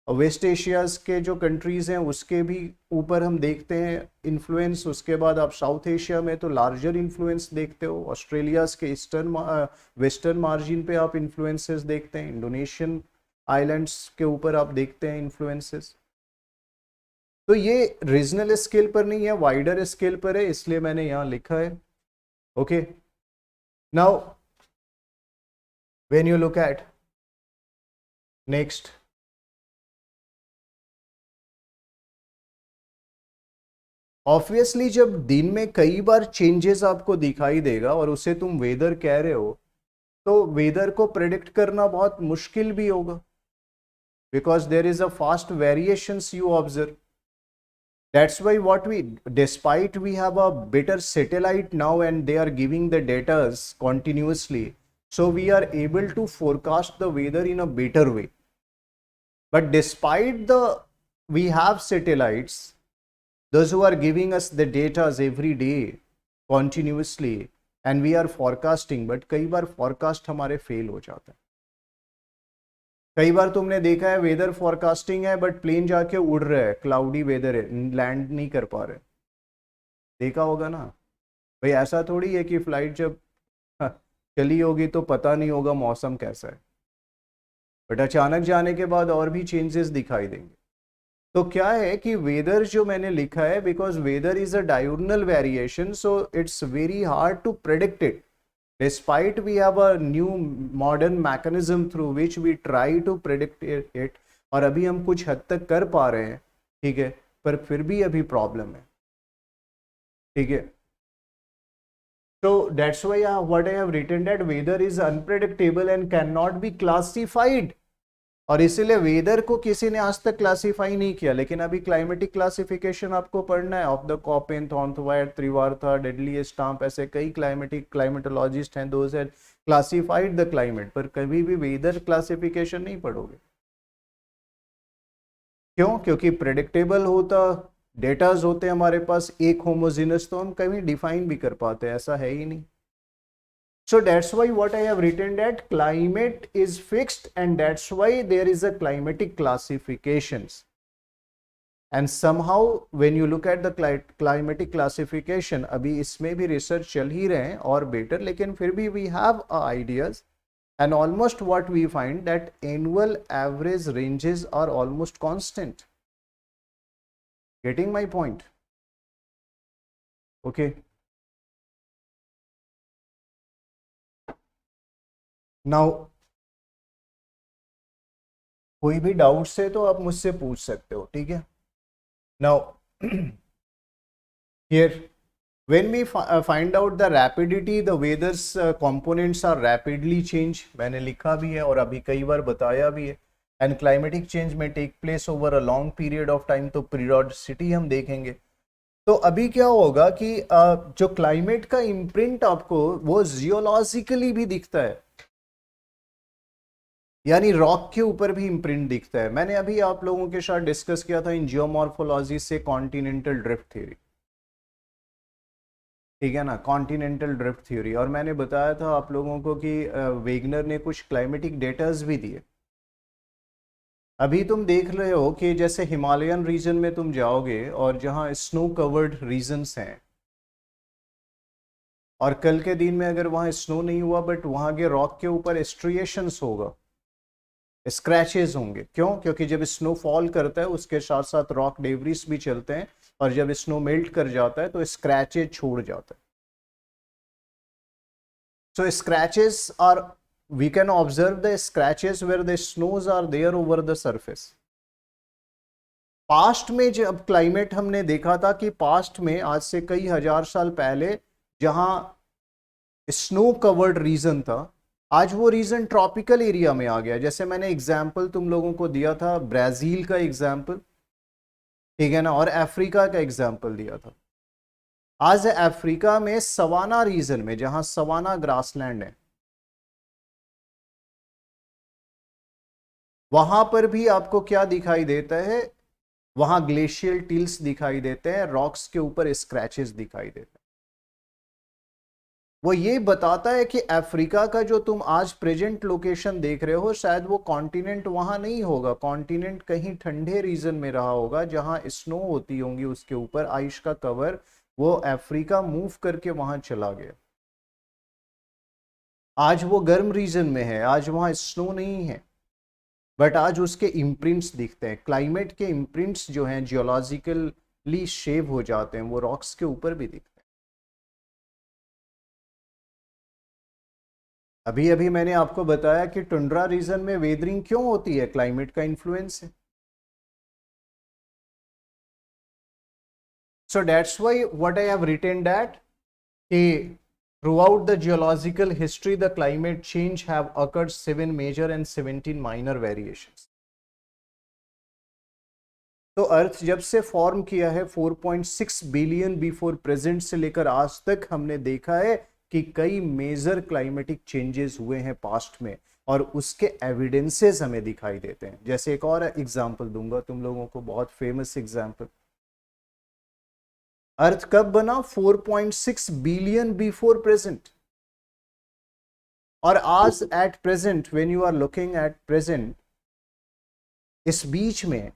वेस्ट एशियाज के जो कंट्रीज हैं उसके भी ऊपर हम देखते हैं इन्फ्लुएंस। उसके बाद आप साउथ एशिया में तो लार्जर इन्फ्लुएंस देखते हो, ऑस्ट्रेलियाज के ईस्टर्न वेस्टर्न मार्जिन पे आप इन्फ्लुएंसेस देखते हैं, इंडोनेशियन आइलैंड्स के ऊपर आप देखते हैं इन्फ्लुएंसेस। तो ये रीजनल स्केल पर नहीं है, वाइडर स्केल पर है, इसलिए मैंने यहाँ लिखा है। Okay, now when you look eight next, obviously जब दिन में कई बार चेंजेस आपको दिखाई देगा और उसे तुम वेदर कह रहे हो, तो वेदर को प्रेडिक्ट करना बहुत मुश्किल भी होगा, because there is a fast variations you observe. That's why what we, despite we have a better satellite now and they are giving the data continuously, so we are able to forecast the weather in a better way. But despite the, we have satellites, those who are giving us the data every day continuously and we are forecasting, but कई बार forecast हमारे fail हो जाता है। कई बार तुमने देखा है weather forecasting है बट प्लेन जाके उड़ रहा है, क्लाउडी वेदर है, लैंड नहीं कर पा रहे, देखा होगा ना भाई। ऐसा थोड़ी है कि फ्लाइट जब चली होगी तो पता नहीं होगा मौसम कैसा है, बट अचानक जाने के बाद और भी चेंजेस दिखाई देंगे। तो क्या है कि वेदर जो मैंने लिखा है, because weather is a diurnal variation, so it's very hard to predict it, despite we have a new modern mechanism through which we try to predict it, और अभी हम कुछ हद तक कर पा रहे हैं, ठीक है, पर फिर भी अभी प्रॉब्लम है, ठीक है। So that's why what I have written that weather is unpredictable and cannot be classified, और इसीलिए वेदर को किसी ने आज तक क्लासीफाई नहीं किया। लेकिन अभी क्लाइमेटिक क्लासिफिकेशन आपको पढ़ना है, ऑफ द कॉपेन, थॉर्नथवायर, त्रिवार्था, डेडली स्टाम्प, ऐसे कई क्लाइमेटोलॉजिस्ट हैं, those had classified the climate, पर कभी भी वेदर क्लासिफिकेशन नहीं पढ़ोगे। क्यों? क्योंकि प्रेडिक्टेबल होता, डेटाज होते हैं हमारे पास एक होमोजेनस, तो हम कभी डिफाइन भी कर पाते हैं, ऐसा है ही नहीं। So that's why what I have written that climate is fixed and that's why there is a climatic classifications. And somehow when you look at the climatic classification, अभी इसमें भी research चल ही रहे हैं और better, लेकिन फिर भी we have ideas and almost what we find that annual average ranges are almost constant. Getting my point? Okay. Now कोई भी डाउट से तो आप मुझसे पूछ सकते हो, ठीक है। Now here when we find out the rapidity, the weathers components are rapidly change, मैंने लिखा भी है और अभी कई बार बताया भी है। एंड क्लाइमेटिक चेंज में take place over a long period of time, तो पीरियोडिसिटी हम देखेंगे। तो अभी क्या होगा कि जो क्लाइमेट का इम्प्रिंट आपको वो जियोलॉजिकली भी दिखता है, यानी रॉक के ऊपर भी इम्प्रिंट दिखता है। मैंने अभी आप लोगों के साथ डिस्कस किया था इन जियोमॉर्फोलॉजी से कॉन्टिनेंटल ड्रिफ्ट थ्योरी, ठीक है ना, कॉन्टिनेंटल ड्रिफ्ट थ्योरी। और मैंने बताया था आप लोगों को कि वेगनर ने कुछ क्लाइमेटिक डेटास भी दिए। अभी तुम देख रहे हो कि जैसे हिमालयन रीजन में तुम जाओगे और जहाँ स्नो कवर्ड रीजन्स हैं, और कल के दिन में अगर वहाँ स्नो नहीं हुआ बट वहाँ के रॉक के ऊपर स्ट्रिएशंस होगा, स्क्रैचेस होंगे। क्यों? क्योंकि जब स्नो फॉल करता है उसके साथ साथ रॉक डेब्रिस भी चलते हैं, और जब स्नो मेल्ट कर जाता है तो स्क्रैचेस छोड़ जाता है। So scratches are, we can observe the scratches where the snows are there over the surface. Past में जब क्लाइमेट हमने देखा था कि पास्ट में आज से कई हजार साल पहले जहां स्नो कवर्ड रीजन था, आज वो रीजन ट्रॉपिकल एरिया में आ गया। जैसे मैंने एग्जाम्पल तुम लोगों को दिया था ब्राजील का एग्जाम्पल, ठीक है ना, और अफ्रीका का एग्जाम्पल दिया था। आज अफ्रीका में सवाना रीजन में, जहां सवाना ग्रासलैंड है, वहां पर भी आपको क्या दिखाई देता है, वहां ग्लेशियल टिल्स दिखाई देते हैं, रॉक्स के ऊपर स्क्रैचेस दिखाई देते हैं। वो ये बताता है कि अफ्रीका का जो तुम आज प्रेजेंट लोकेशन देख रहे हो शायद वो कॉन्टिनेंट वहां नहीं होगा, कॉन्टिनेंट कहीं ठंडे रीजन में रहा होगा जहां स्नो होती होंगी उसके ऊपर आइस का कवर, वो अफ्रीका मूव करके वहां चला गया। आज वो गर्म रीजन में है, आज वहां स्नो नहीं है, बट आज उसके इम्प्रिंट्स दिखते हैं। क्लाइमेट के इम्प्रिंट्स जो हैं जियोलॉजिकली शेव हो जाते हैं, वो रॉक्स के ऊपर भी दिखते हैं। अभी अभी मैंने आपको बताया कि टुंड्रा रीजन में वेदरिंग क्यों होती है, क्लाइमेट का इन्फ्लुएंस है। So that's why what I have written that कि throughout the geological history the climate change have occurred 7 major and 17 minor variations। तो अर्थ जब से फॉर्म किया है 4.6 बिलियन बिफोर प्रेजेंट से लेकर आज तक हमने देखा है कि कई मेजर क्लाइमेटिक चेंजेस हुए हैं पास्ट में, और उसके एविडेंसेस हमें दिखाई देते हैं। जैसे एक और एग्जांपल दूंगा तुम लोगों को, बहुत फेमस एग्जांपल। अर्थ कब बना? 4.6 बिलियन बिफोर प्रेजेंट। और आज at present when you are looking at present, इस बीच में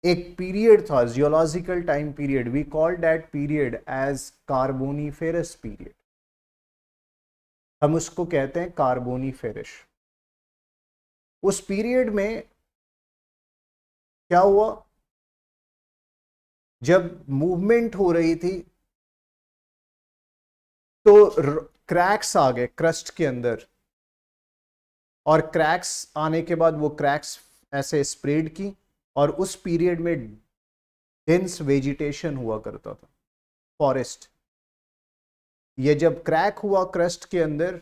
एक पीरियड था, geological time period, we call that period as carboniferous period. हम उसको कहते हैं कार्बोनिफेरस। उस पीरियड में क्या हुआ? जब मूवमेंट हो रही थी तो क्रैक्स आ गए क्रस्ट के अंदर, और क्रैक्स आने के बाद वो क्रैक्स ऐसे स्प्रेड की, और उस पीरियड में डेंस वेजिटेशन हुआ करता था, फॉरेस्ट। ये जब क्रैक हुआ क्रस्ट के अंदर,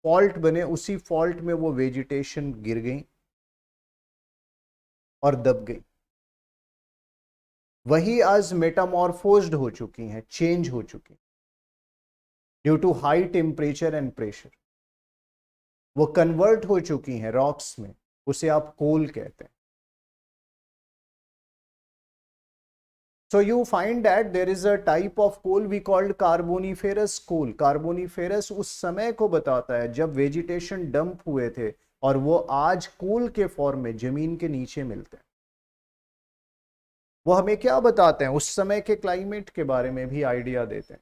फॉल्ट बने, उसी फॉल्ट में वो वेजिटेशन गिर गई और दब गई। वही आज मेटामॉर्फोज्ड हो चुकी हैं, चेंज हो चुकी due to high temperature and pressure. वो कन्वर्ट हो चुकी हैं रॉक्स में, उसे आप कोल कहते हैं। So you find that there is a type of coal we called carboniferous coal। Carboniferous उस समय को बताता है जब वेजिटेशन डंप हुए थे, और वो आज कोल के फॉर्म में जमीन के नीचे मिलते हैं। वो हमें क्या बताते हैं? उस समय के क्लाइमेट के बारे में भी आइडिया देते हैं।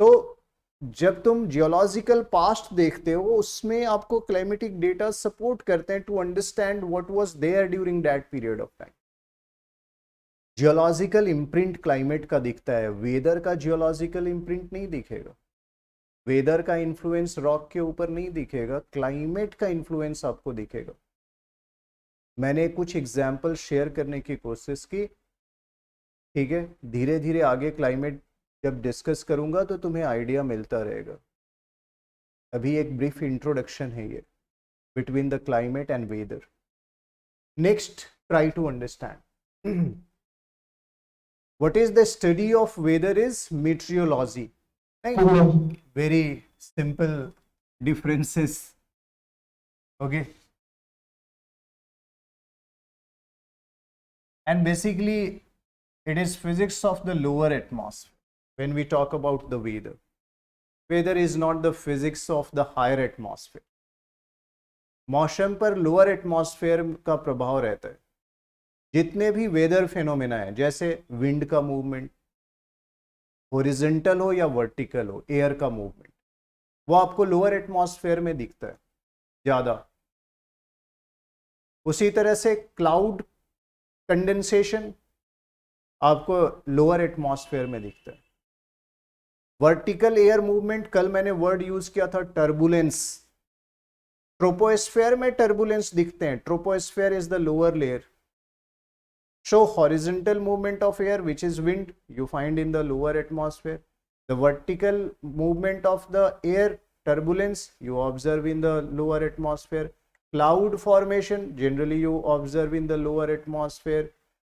तो जब तुम जियोलॉजिकल पास्ट देखते हो, उसमें आपको क्लाइमेटिक डेटा सपोर्ट करते हैं to understand what was there during that period of time. Geological imprint climate का दिखता है, वेदर का जियोलॉजिकल इम्प्रिंट नहीं दिखेगा। वेदर का इन्फ्लुएंस रॉक के ऊपर नहीं दिखेगा, क्लाइमेट का इन्फ्लुएंस आपको दिखेगा। मैंने कुछ एग्जाम्पल शेयर करने की कोशिश की, ठीक है। धीरे धीरे आगे क्लाइमेट जब डिस्कस करूंगा तो तुम्हें आइडिया मिलता रहेगा। अभी एक ब्रीफ इंट्रोडक्शन है ये between the climate and weather. Next, try to understand what is the study of weather is meteorology, right? Very simple differences, okay? And basically it is physics of the lower atmosphere when we talk about the weather. Weather is not the physics of the higher atmosphere। मौसम पर lower atmosphere का प्रभाव रहता है। जितने भी weather phenomena है, जैसे विंड का मूवमेंट, हॉरिजॉन्टल हो या वर्टिकल हो, एयर का मूवमेंट, वो आपको लोअर एटमॉस्फेयर में दिखता है ज्यादा। उसी तरह से क्लाउड कंडेंसेशन आपको लोअर एटमॉस्फेयर में दिखता है। वर्टिकल एयर मूवमेंट, कल मैंने वर्ड यूज किया था टर्बुलेंस, ट्रोपोस्फेयर में टर्बुलेंस दिखते हैं। Troposphere is the lower layer. So horizontal movement of air, which is wind, you find in the lower atmosphere. The vertical movement of the air, turbulence, you observe in the lower atmosphere. Cloud formation, generally you observe in the lower atmosphere.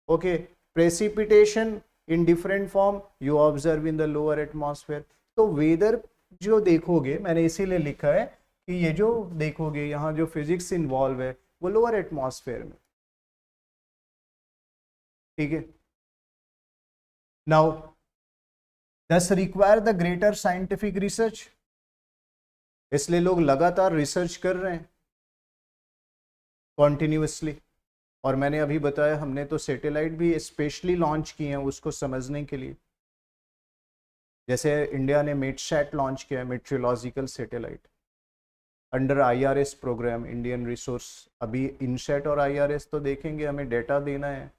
Okay, precipitation in different form, you observe in the lower atmosphere. तो weather जो देखोगे, मैंने इसीलिए लिखा है कि ये जो देखोगे यहाँ जो फिजिक्स इन्वॉल्व है वो लोअर एटमॉस्फेयर में, ठीक है। नाउ दस require the greater scientific research, इसलिए लोग लगातार रिसर्च कर रहे हैं कॉन्टिन्यूसली। और मैंने अभी बताया हमने तो सैटेलाइट भी स्पेशली लॉन्च किए हैं उसको समझने के लिए। जैसे इंडिया ने मेटसैट लॉन्च किया है, meteorological satellite, under IRS program Indian resource. अभी इनसेट और आईआरएस तो देखेंगे, हमें डेटा देना है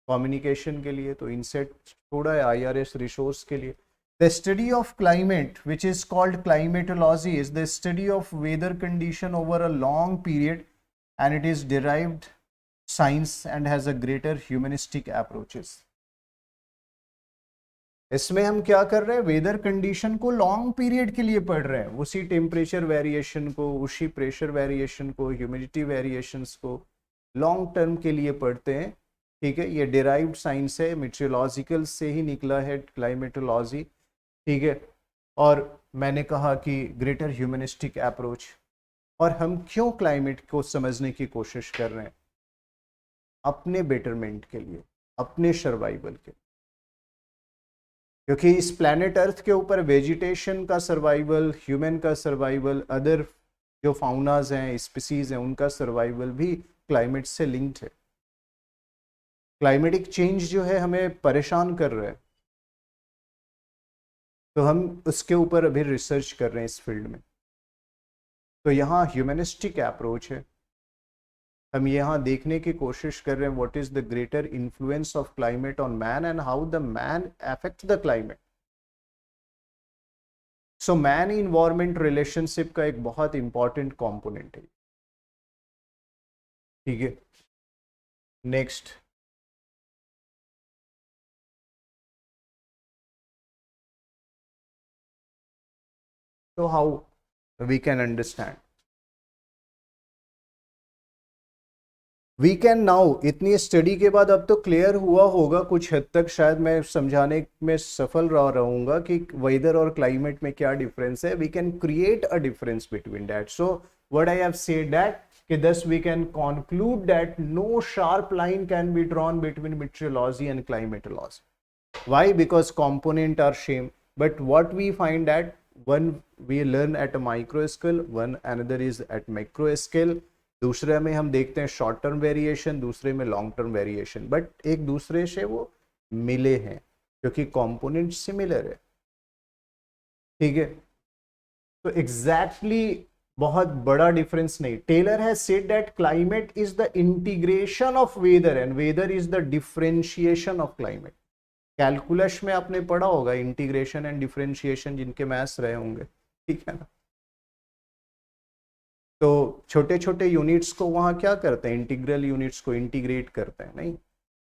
कम्युनिकेशन के लिए, तो इनसेट थोड़ा है, आईआरएस रिसोर्स के लिए। The study of climate which is called climatology is the study of weather condition over a long period and it is derived science and has a greater humanistic approaches। इसमें हम क्या कर रहे हैं, weather condition को long period के लिए पढ़ रहे हैं, उसी टेम्परेचर वेरिएशन को, उसी प्रेशर वेरिएशन को, ह्यूमिडिटी वेरिएशंस को लॉन्ग टर्म के लिए पढ़ते हैं। ठीक है, ये डिराइव्ड साइंस है, मेट्रोलॉजिकल से ही निकला है क्लाइमेटोलॉजी। ठीक है, और मैंने कहा कि ग्रेटर ह्यूमनिस्टिक अप्रोच। और हम क्यों क्लाइमेट को समझने की कोशिश कर रहे हैं, अपने बेटरमेंट के लिए, अपने सर्वाइवल के लिए। क्योंकि इस प्लैनेट अर्थ के ऊपर वेजिटेशन का सर्वाइवल, ह्यूमन का सर्वाइवल, अदर जो फाउनाज हैं, स्पीसीज हैं, उनका सर्वाइवल भी क्लाइमेट से लिंक्ड है। क्लाइमेटिक चेंज जो है हमें परेशान कर रहा है, तो हम उसके ऊपर अभी रिसर्च कर रहे हैं इस फील्ड में। तो यहाँ ह्यूमनिस्टिक अप्रोच है, हम यहाँ देखने की कोशिश कर रहे हैं what is the greater influence of climate on man and how the man affect the climate. So man environment relationship का एक बहुत इंपॉर्टेंट कंपोनेंट है। ठीक है, next, so how we can understand, we can now, इतनी study के बाद अब तो क्लियर हुआ होगा कुछ हद तक, शायद मैं समझाने में सफल रहूंगा कि वेदर और क्लाइमेट में क्या डिफरेंस है। We can create a difference between that. So what I have said that कि thus we can conclude that no sharp line can be drawn between meteorology and climatology. Why? Because components are same, but what we find that one we learn at a micro scale, one another is at macro scale। दूसरे में हम देखते हैं short term variation, दूसरे में long term variation, but एक दूसरे से वो मिले हैं क्योंकि कंपोनेंट सिमिलर है। ठीक है, तो एग्जैक्टली बहुत बड़ा डिफरेंस नहीं। Taylor has said that climate is the integration of weather and weather is the differentiation of climate. Calculus में आपने पढ़ा होगा इंटीग्रेशन एंड डिफरेंशिएशन, जिनके मैथ्स रहे होंगे। ठीक है ना, तो छोटे छोटे यूनिट्स को वहां क्या करते हैं, इंटीग्रल यूनिट्स को इंटीग्रेट करते हैं, नहीं।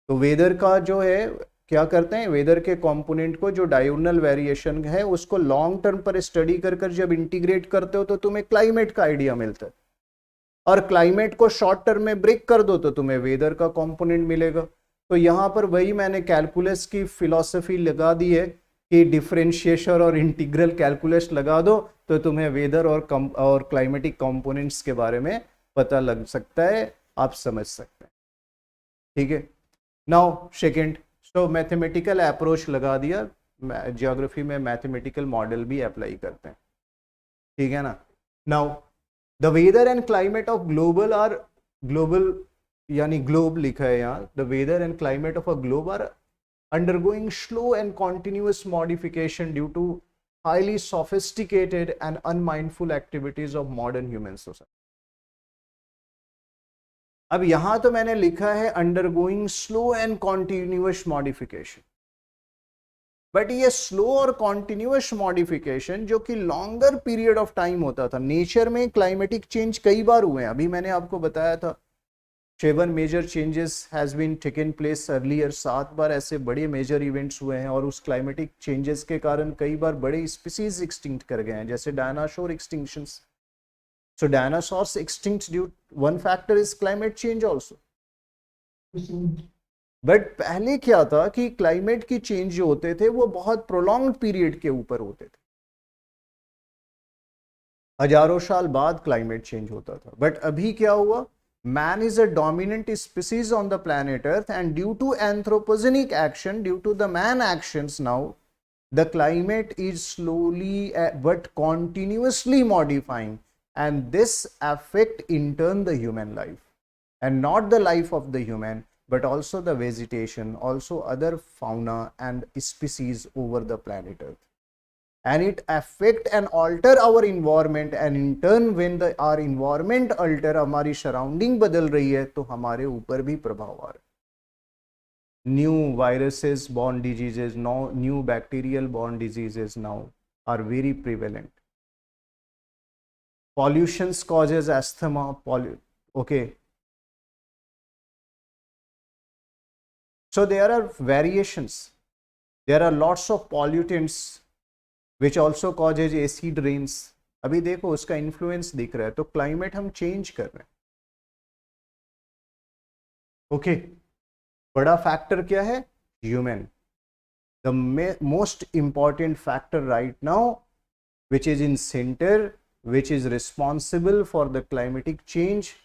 तो वेदर का जो है क्या करते हैं, वेदर के कंपोनेंट को जो डायगोनल वेरिएशन है उसको लॉन्ग टर्म पर स्टडी कर कर जब इंटीग्रेट करते हो तो तुम्हें क्लाइमेट का आइडिया मिलता है, और क्लाइमेट को शॉर्ट टर्म में ब्रेक कर दो तो तुम्हें वेदर का कंपोनेंट मिलेगा। तो यहाँ पर वही मैंने कैलकुलस की फिलॉसफी लगा दी है कि डिफरेंशिएशन और इंटीग्रल कैलकुलस लगा दो तो तुम्हें वेदर और क्लाइमेटिक कंपोनेंट्स के बारे में पता लग सकता है, आप समझ सकते हैं। ठीक है, नाउ सेकंड, तो मैथमेटिकल अप्रोच लगा दिया, ज्योग्राफी में मैथमेटिकल मॉडल भी अप्लाई करते हैं। ठीक है ना, now the weather and climate of global are, global यानी ग्लोब लिखा है यहाँ, the weather and climate of a globe are undergoing slow and continuous modification due to highly sophisticated and unmindful activities of modern human society। अब यहां तो मैंने लिखा है undergoing slow and continuous modification, but ये स्लो और continuous modification जो कि लॉन्गर पीरियड ऑफ टाइम होता था, नेचर में क्लाइमेटिक चेंज कई बार हुए हैं। अभी मैंने आपको बताया था 7 major changes has been taken place earlier, 7 बार ऐसे बड़े मेजर इवेंट्स हुए हैं, और उस क्लाइमेटिक चेंजेस के कारण कई बार बड़े स्पीसीज एक्सटिंक्ट कर गए हैं, जैसे dinosaur extinctions. So dinosaurs extinct due, one factor is climate change also. But पहले क्या था कि क्लाइमेट की चेंज जो होते थे वो बहुत प्रोलॉन्ग्ड पीरियड के ऊपर होते थे, हजारों साल बाद क्लाइमेट चेंज होता था। बट अभी क्या हुआ, man is a dominant species on the planet earth, and due to anthropogenic action, due to the man actions now, The climate is slowly but continuously modifying, and this affect in turn the human life, and not the life of the human, but also the vegetation, also other fauna and species over the planet Earth. And it affect and alter our environment, and in turn when the our environment alter, हमारी surrounding बदल रही है, तो हमारे ऊपर भी प्रभाव आ रहा है. New viruses borne diseases, now new bacterial borne diseases now are very prevalent. Pollutions causes asthma. Okay. So there are variations. There are lots of pollutants which also causes acid rains. अभी देखो उसका influence दिख रहा है, तो climate हम change कर रहे हैं. ओके. बड़ा फैक्टर क्या है? Human. The most important factor right now which is in center, which is responsible for the climatic change.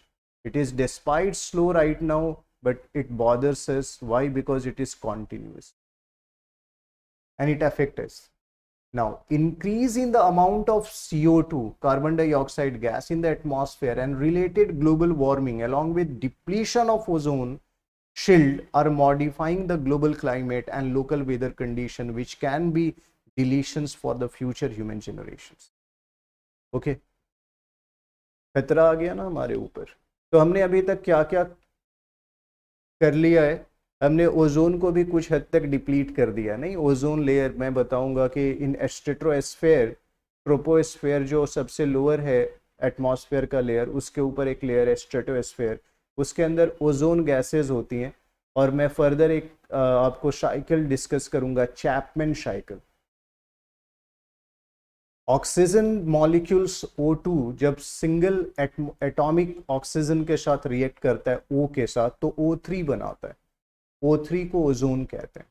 It is despite slow right now, but it bothers us. Why? Because it is continuous and it affects us. Now, increase in the amount of CO2, carbon dioxide gas in the atmosphere, and related global warming along with depletion of ozone shield are modifying the global climate and local weather condition, which can be deletions for the future human generations. Okay. खतरा आ गया ना हमारे ऊपर. तो हमने अभी तक क्या क्या कर लिया है? हमने ओजोन को भी कुछ हद तक डिप्लीट कर दिया. नहीं, ओजोन लेयर मैं बताऊंगा कि इन स्ट्रेटोस्फेयर, ट्रोपोस्फेयर जो सबसे लोअर है एटमॉस्फेयर का लेयर, उसके ऊपर एक लेयर है स्ट्रेटोस्फेयर, उसके अंदर ओजोन गैसेस होती हैं. और मैं फर्दर एक आपको साइकिल डिस्कस करूंगा, Chapman cycle. Oxygen molecules O2 जब सिंगल एटॉमिक ऑक्सीजन के साथ रिएक्ट करता है O के साथ, तो O3 बनाता है. O3 को ओजोन कहते हैं.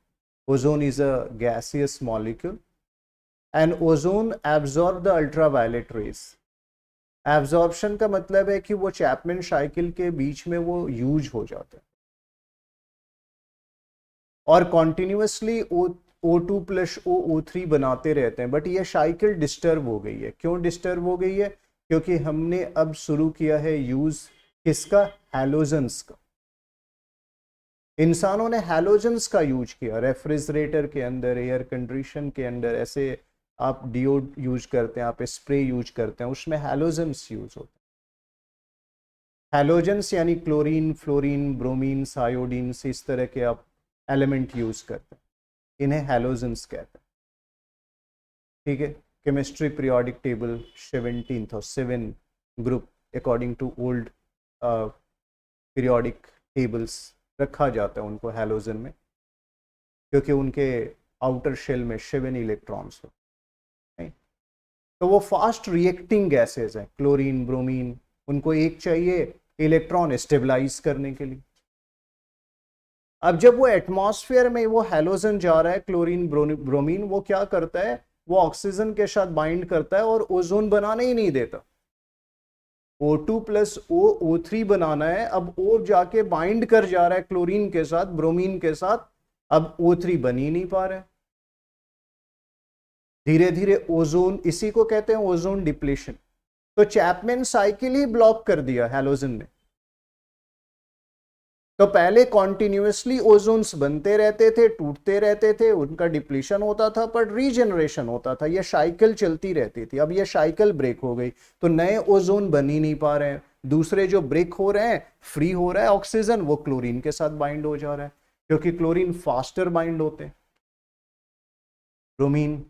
Ozone is a gaseous molecule and ozone absorb the ultraviolet rays. Absorption का मतलब है कि वो चैपमैन साइकिल के बीच में वो यूज हो जाता है और कॉन्टिन्यूसली O2 प्लस O3 बनाते रहते हैं. बट ये साइकिल डिस्टर्ब हो गई है. क्यों डिस्टर्ब हो गई है? क्योंकि हमने अब शुरू किया है यूज किसका? हैलोजन्स का. इंसानों ने हैलोजन्स का यूज किया रेफ्रिजरेटर के अंदर, एयर कंडीशन के अंदर. ऐसे आप डिओ यूज करते हैं, आप स्प्रे यूज करते हैं, उसमें हैलोजन्स यूज होते हैं. हैलोजन्स यानी क्लोरीन, फ्लोरीन, ब्रोमीन, आयोडीन, इस तरह के आप एलिमेंट यूज करते हैं. इन्हें हैलोजन्स कहते हैं. ठीक है. केमिस्ट्री पीरियोडिक टेबल 17th और 7 group according to old periodic tables रखा जाता है उनको हैलोजन में, क्योंकि उनके आउटर शेल में 7 इलेक्ट्रॉन्स हो. तो वो फास्ट रिएक्टिंग गैसेज हैं, क्लोरीन, ब्रोमीन. उनको एक चाहिए इलेक्ट्रॉन स्टेबलाइज करने के लिए. अब जब वो एटमॉस्फेयर में वो हैलोजन जा रहा है, क्लोरीन, ब्रोमीन, वो क्या करता है? वो ऑक्सीजन के साथ बाइंड करता है और ओजोन बनाने ही नहीं देता. O2 प्लस O3 बनाना है. अब O जाके बाइंड कर जा रहा है क्लोरीन के साथ, ब्रोमीन के साथ. अब O3 बन ही नहीं पा रहा है. धीरे धीरे ओजोन, इसी को कहते हैं ओजोन डिप्लीशन. तो चैपमैन साइकिल ही ब्लॉक कर दिया हैलोजन ने. तो पहले कॉन्टिन्यूसली ओजोन्स बनते रहते थे, टूटते रहते थे, उनका डिप्लीशन होता था, पर रीजनरेशन होता था. ये साइकिल चलती रहती थी. अब ये साइकिल ब्रेक हो गई, तो नए ओजोन बन ही नहीं पा रहे हैं. दूसरे जो ब्रेक हो रहे हैं, फ्री हो रहा है ऑक्सीजन, वो क्लोरीन के साथ बाइंड हो जा रहा है, क्योंकि क्लोरीन फास्टर बाइंड होते हैं, ब्रोमीन,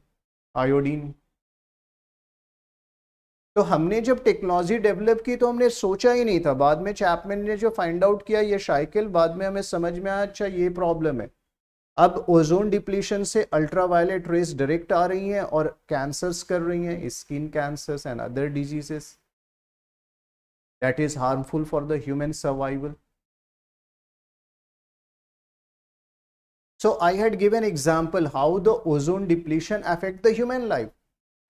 आयोडीन. तो हमने जब टेक्नोलॉजी डेवलप की तो हमने सोचा ही नहीं था. बाद में चैपमैन ने जो फाइंड आउट किया ये साइकिल, बाद में हमें समझ में आया अच्छा ये प्रॉब्लम है. अब ओजोन डिप्लीशन से अल्ट्रावायलेट रेज डायरेक्ट आ रही हैं और कैंसर्स कर रही हैं, skin cancers and other diseases that is harmful for the human survival. So I had given example how the ozone depletion affect the human life.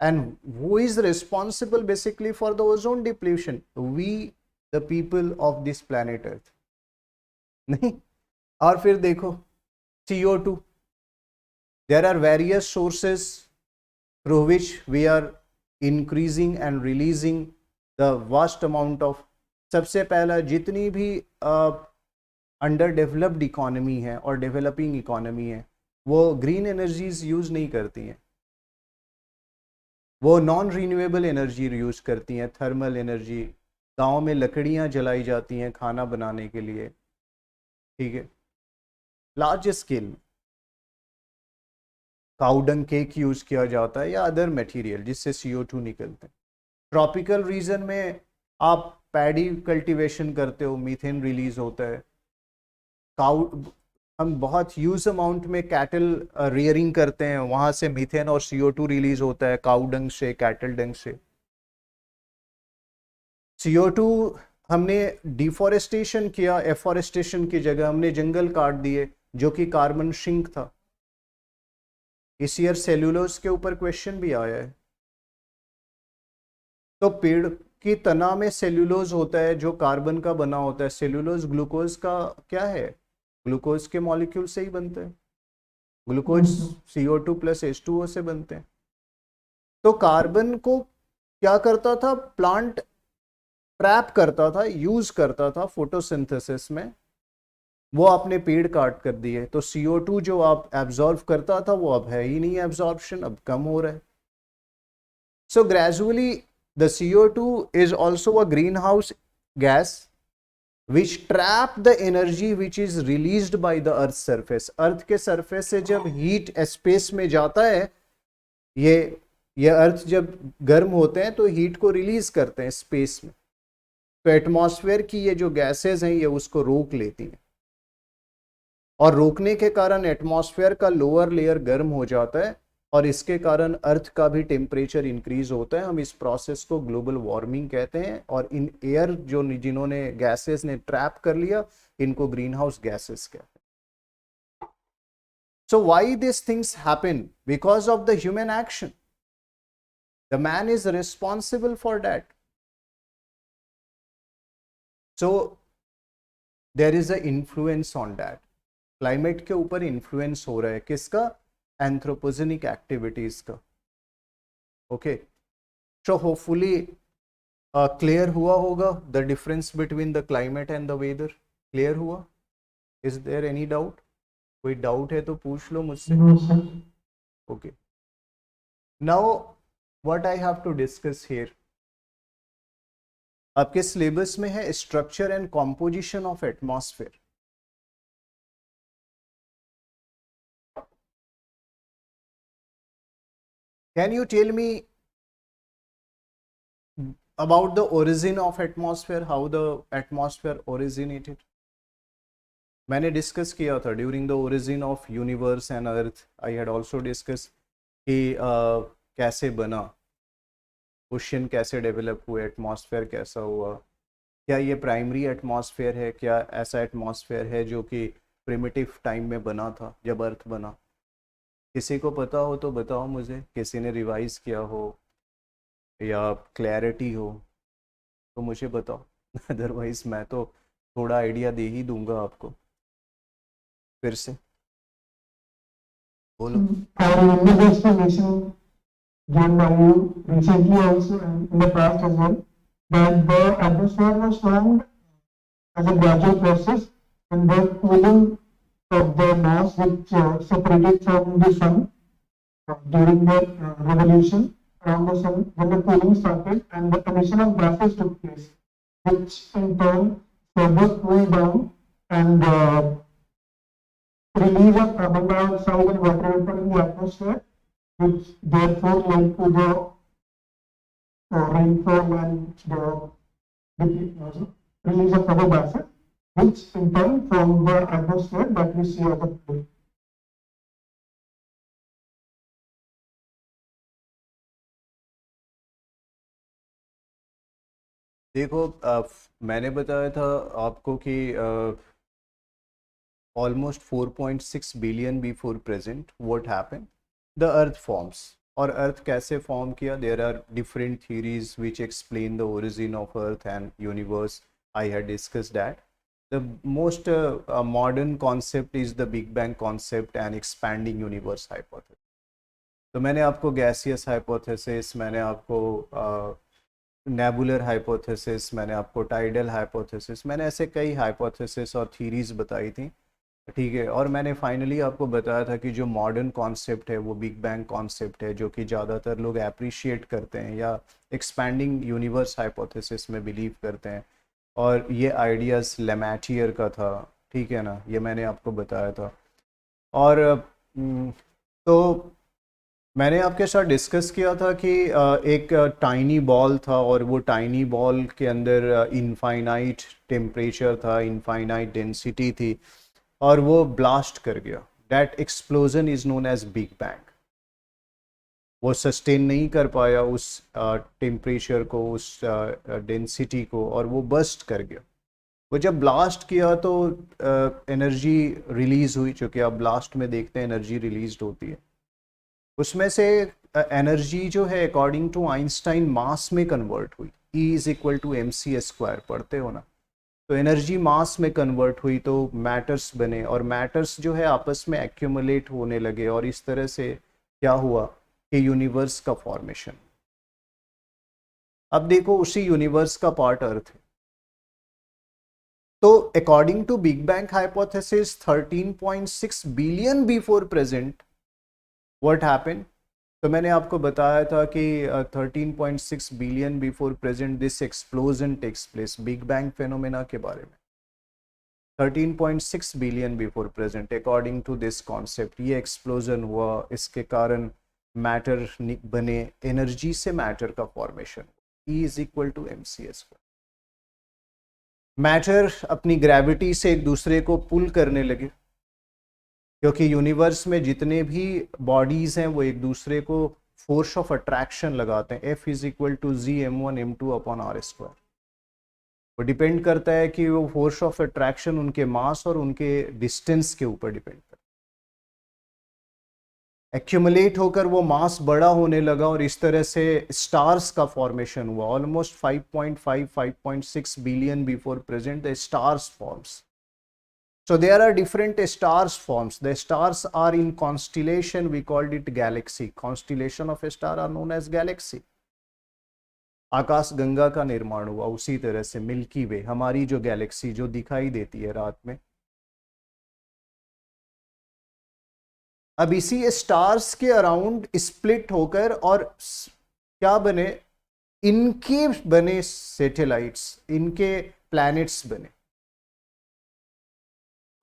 And who is responsible basically for the ozone depletion? We, the people of this planet Earth. नहीं. और फिर देखो CO2. There are various sources through which we are increasing and releasing the vast amount of, सबसे पहला जितनी भी under developed economy है और डेवलपिंग इकोनॉमी है वो ग्रीन एनर्जीज यूज नहीं करती हैं, वो नॉन रिन्यूएबल एनर्जी यूज करती हैं, थर्मल एनर्जी। गांव में लकड़ियां जलाई जाती हैं खाना बनाने के लिए, ठीक है, लार्ज स्केल में काउडंग केक यूज किया जाता है या अदर मटेरियल जिससे CO2 निकलते हैं। ट्रॉपिकल रीजन में आप पैडी कल्टीवेशन करते हो, मीथेन रिलीज होता है। काउ हम बहुत ह्यूज अमाउंट में कैटल रियरिंग करते हैं, वहां से मीथेन और CO2 रिलीज होता है, काउ डंग से, कैटल डंग से। CO2 हमने डिफॉरेस्टेशन किया, एफॉरेस्टेशन की जगह हमने जंगल काट दिए जो कि कार्बन सिंक था। इस ईयर सेल्यूलोज के ऊपर क्वेश्चन भी आया है। तो पेड़ की तना में सेल्यूलोज होता है जो कार्बन का बना होता है। सेल्यूलोज ग्लूकोज का क्या है, ग्लूकोज के मॉलिक्यूल से ही बनते हैं। ग्लूकोज CO2 प्लस H2O से बनते हैं। तो कार्बन को क्या करता था, प्लांट ट्रैप करता था, यूज करता था फोटोसिंथेसिस में, वो आपने पेड़ काट कर दिए तो CO2 जो आप एब्जॉर्ब करता था वो अब है ही नहीं, एब्जॉर्प्शन अब कम हो रहा है। So gradually the CO2 is also a greenhouse gas which trap the energy which is released by the earth surface। अर्थ के सरफेस से जब हीट स्पेस में जाता है, ये अर्थ जब गर्म होते हैं तो हीट को रिलीज करते हैं स्पेस में, तो एटमॉस्फेयर की ये जो गैसेस हैं ये उसको रोक लेती हैं, और रोकने के कारण एटमॉस्फेयर का लोअर लेयर गर्म हो जाता है और इसके कारण अर्थ का भी टेम्परेचर इंक्रीज होता है। हम इस प्रोसेस को ग्लोबल वार्मिंग कहते हैं, और इन एयर जो जिन्होंने गैसेस ने ट्रैप कर लिया इनको ग्रीन हाउस गैसेस कहते हैं। So why this things happen? Because of the human action. The man is responsible for that. So there is a influence on that. Climate के ऊपर इन्फ्लुएंस हो रहा है किसका? एंथ्रोपोजेनिक एक्टिविटीज का। ओके, सो होपफुली क्लियर हुआ होगा the difference between the climate and the weather. Clear हुआ? Is there any doubt? कोई डाउट है तो पूछ लो मुझसे। No, sir. Okay, now what I have to discuss here, आपके सिलेबस में है structure and composition of atmosphere. Can you tell me about the origin of atmosphere, how the atmosphere originated? मैंने डिस्कस किया था during the origin of universe and earth. I had also discuss कि कैसे बना, ocean कैसे develop हुए, atmosphere कैसा हुआ, क्या ये प्राइमरी एटमॉस्फेयर है, क्या ऐसा एटमॉस्फेयर है जो कि प्रिमिटिव टाइम में बना था जब अर्थ बना। किसी को पता हो तो बताओ मुझे, किसी ने रिवाइज किया हो या क्लैरिटी हो तो मुझे बताओ, अदरवाइज मैं तो थोड़ा आइडिया दे ही दूंगा आपको। फिर से बोलो। I remember the explanation given by you recently also and in the past as well, that the atmosphere was formed as a gradual process, and the cooling of the mass which separated from the sun during the revolution around the sun, when the cooling started and the emission of gases took place, which in turn further cooled down and release of carbon dioxide and water vapor in the atmosphere, which therefore led to the rainfall and the release of other gases, which in turn from the atmosphere that we see as a planet. देखो मैंने बताया था आपको कि almost 4.6 billion before present what happened, the earth forms। और अर्थ कैसे form किया? There are different theories which explain the origin of earth and universe। I had discussed that। the most modern concept is the Big Bang concept and expanding universe hypothesis. तो मैंने आपको gaseous hypothesis, मैंने आपको nebular hypothesis, मैंने आपको tidal hypothesis, मैंने ऐसे कई हाइपोथेसिस और थीरीज बताई थी, ठीक है। और मैंने फाइनली आपको बताया था कि जो मॉडर्न कॉन्सेप्ट है वो बिग बैंग कॉन्सेप्ट है, जो कि ज़्यादातर लोग अप्रिशिएट करते हैं या एक्सपैंडिंग यूनिवर्स हाइपोथेसिस में बिलीव करते हैं, और ये आइडियाज़ लेमैटियर का था, ठीक है ना, ये मैंने आपको बताया था। और तो मैंने आपके साथ डिस्कस किया था कि एक टाइनी बॉल था, और वो टाइनी बॉल के अंदर इनफाइनाइट टेम्परेचर था, इनफाइनाइट डेंसिटी थी, और वो ब्लास्ट कर गया। That explosion is known as big bang. वो सस्टेन नहीं कर पाया उस टेम्परेचर को, उस डेंसिटी को, और वो बस्ट कर गया। वो जब ब्लास्ट किया तो एनर्जी रिलीज हुई, चूँकि आप ब्लास्ट में देखते हैं एनर्जी रिलीज होती है। उसमें से एनर्जी जो है अकॉर्डिंग टू आइंस्टाइन मास में कन्वर्ट हुई। E is equal to mc², पढ़ते हो ना। तो एनर्जी मास में कन्वर्ट हुई तो मैटर्स बने, और मैटर्स जो है आपस में एक्यूमुलेट होने लगे, और इस तरह से क्या हुआ कि यूनिवर्स का फॉर्मेशन। अब देखो उसी यूनिवर्स का पार्ट अर्थ है। तो according to big bang hypothesis 13.6 billion before present what happened. तो मैंने आपको बताया था कि 13.6 billion before present this explosion takes place, big bang phenomena के बारे में। 13.6 billion before present according to this concept, ये एक्सप्लोजन हुआ, इसके कारण मैटर बने, एनर्जी से मैटर का formation. E is equal to mc²। Matter अपनी ग्रेविटी से एक दूसरे को पुल करने लगे, क्योंकि यूनिवर्स में जितने भी बॉडीज हैं वो एक दूसरे को फोर्स ऑफ अट्रैक्शन लगाते हैं। F is equal to G(m1m2)/r²। वो डिपेंड करता है कि वो फोर्स ऑफ अट्रैक्शन उनके मास और उनके डिस्टेंस के ऊपर डिपेंड करता है। एक्यूमुलेट होकर वो मास बड़ा होने लगा, और इस तरह से स्टार्स का फॉर्मेशन हुआ। Almost 5.6 billion before present the stars forms. So there are different stars forms. The stars are in constellation. We called it galaxy. Constellation of a star are known as galaxy. आकाश गंगा का निर्माण हुआ, उसी तरह से milky वे, हमारी जो Galaxy जो दिखाई देती है रात में। अब इसी स्टार्स के अराउंड स्प्लिट होकर और क्या बने, इनके बने सैटेलाइट्स, इनके प्लैनेट्स बने।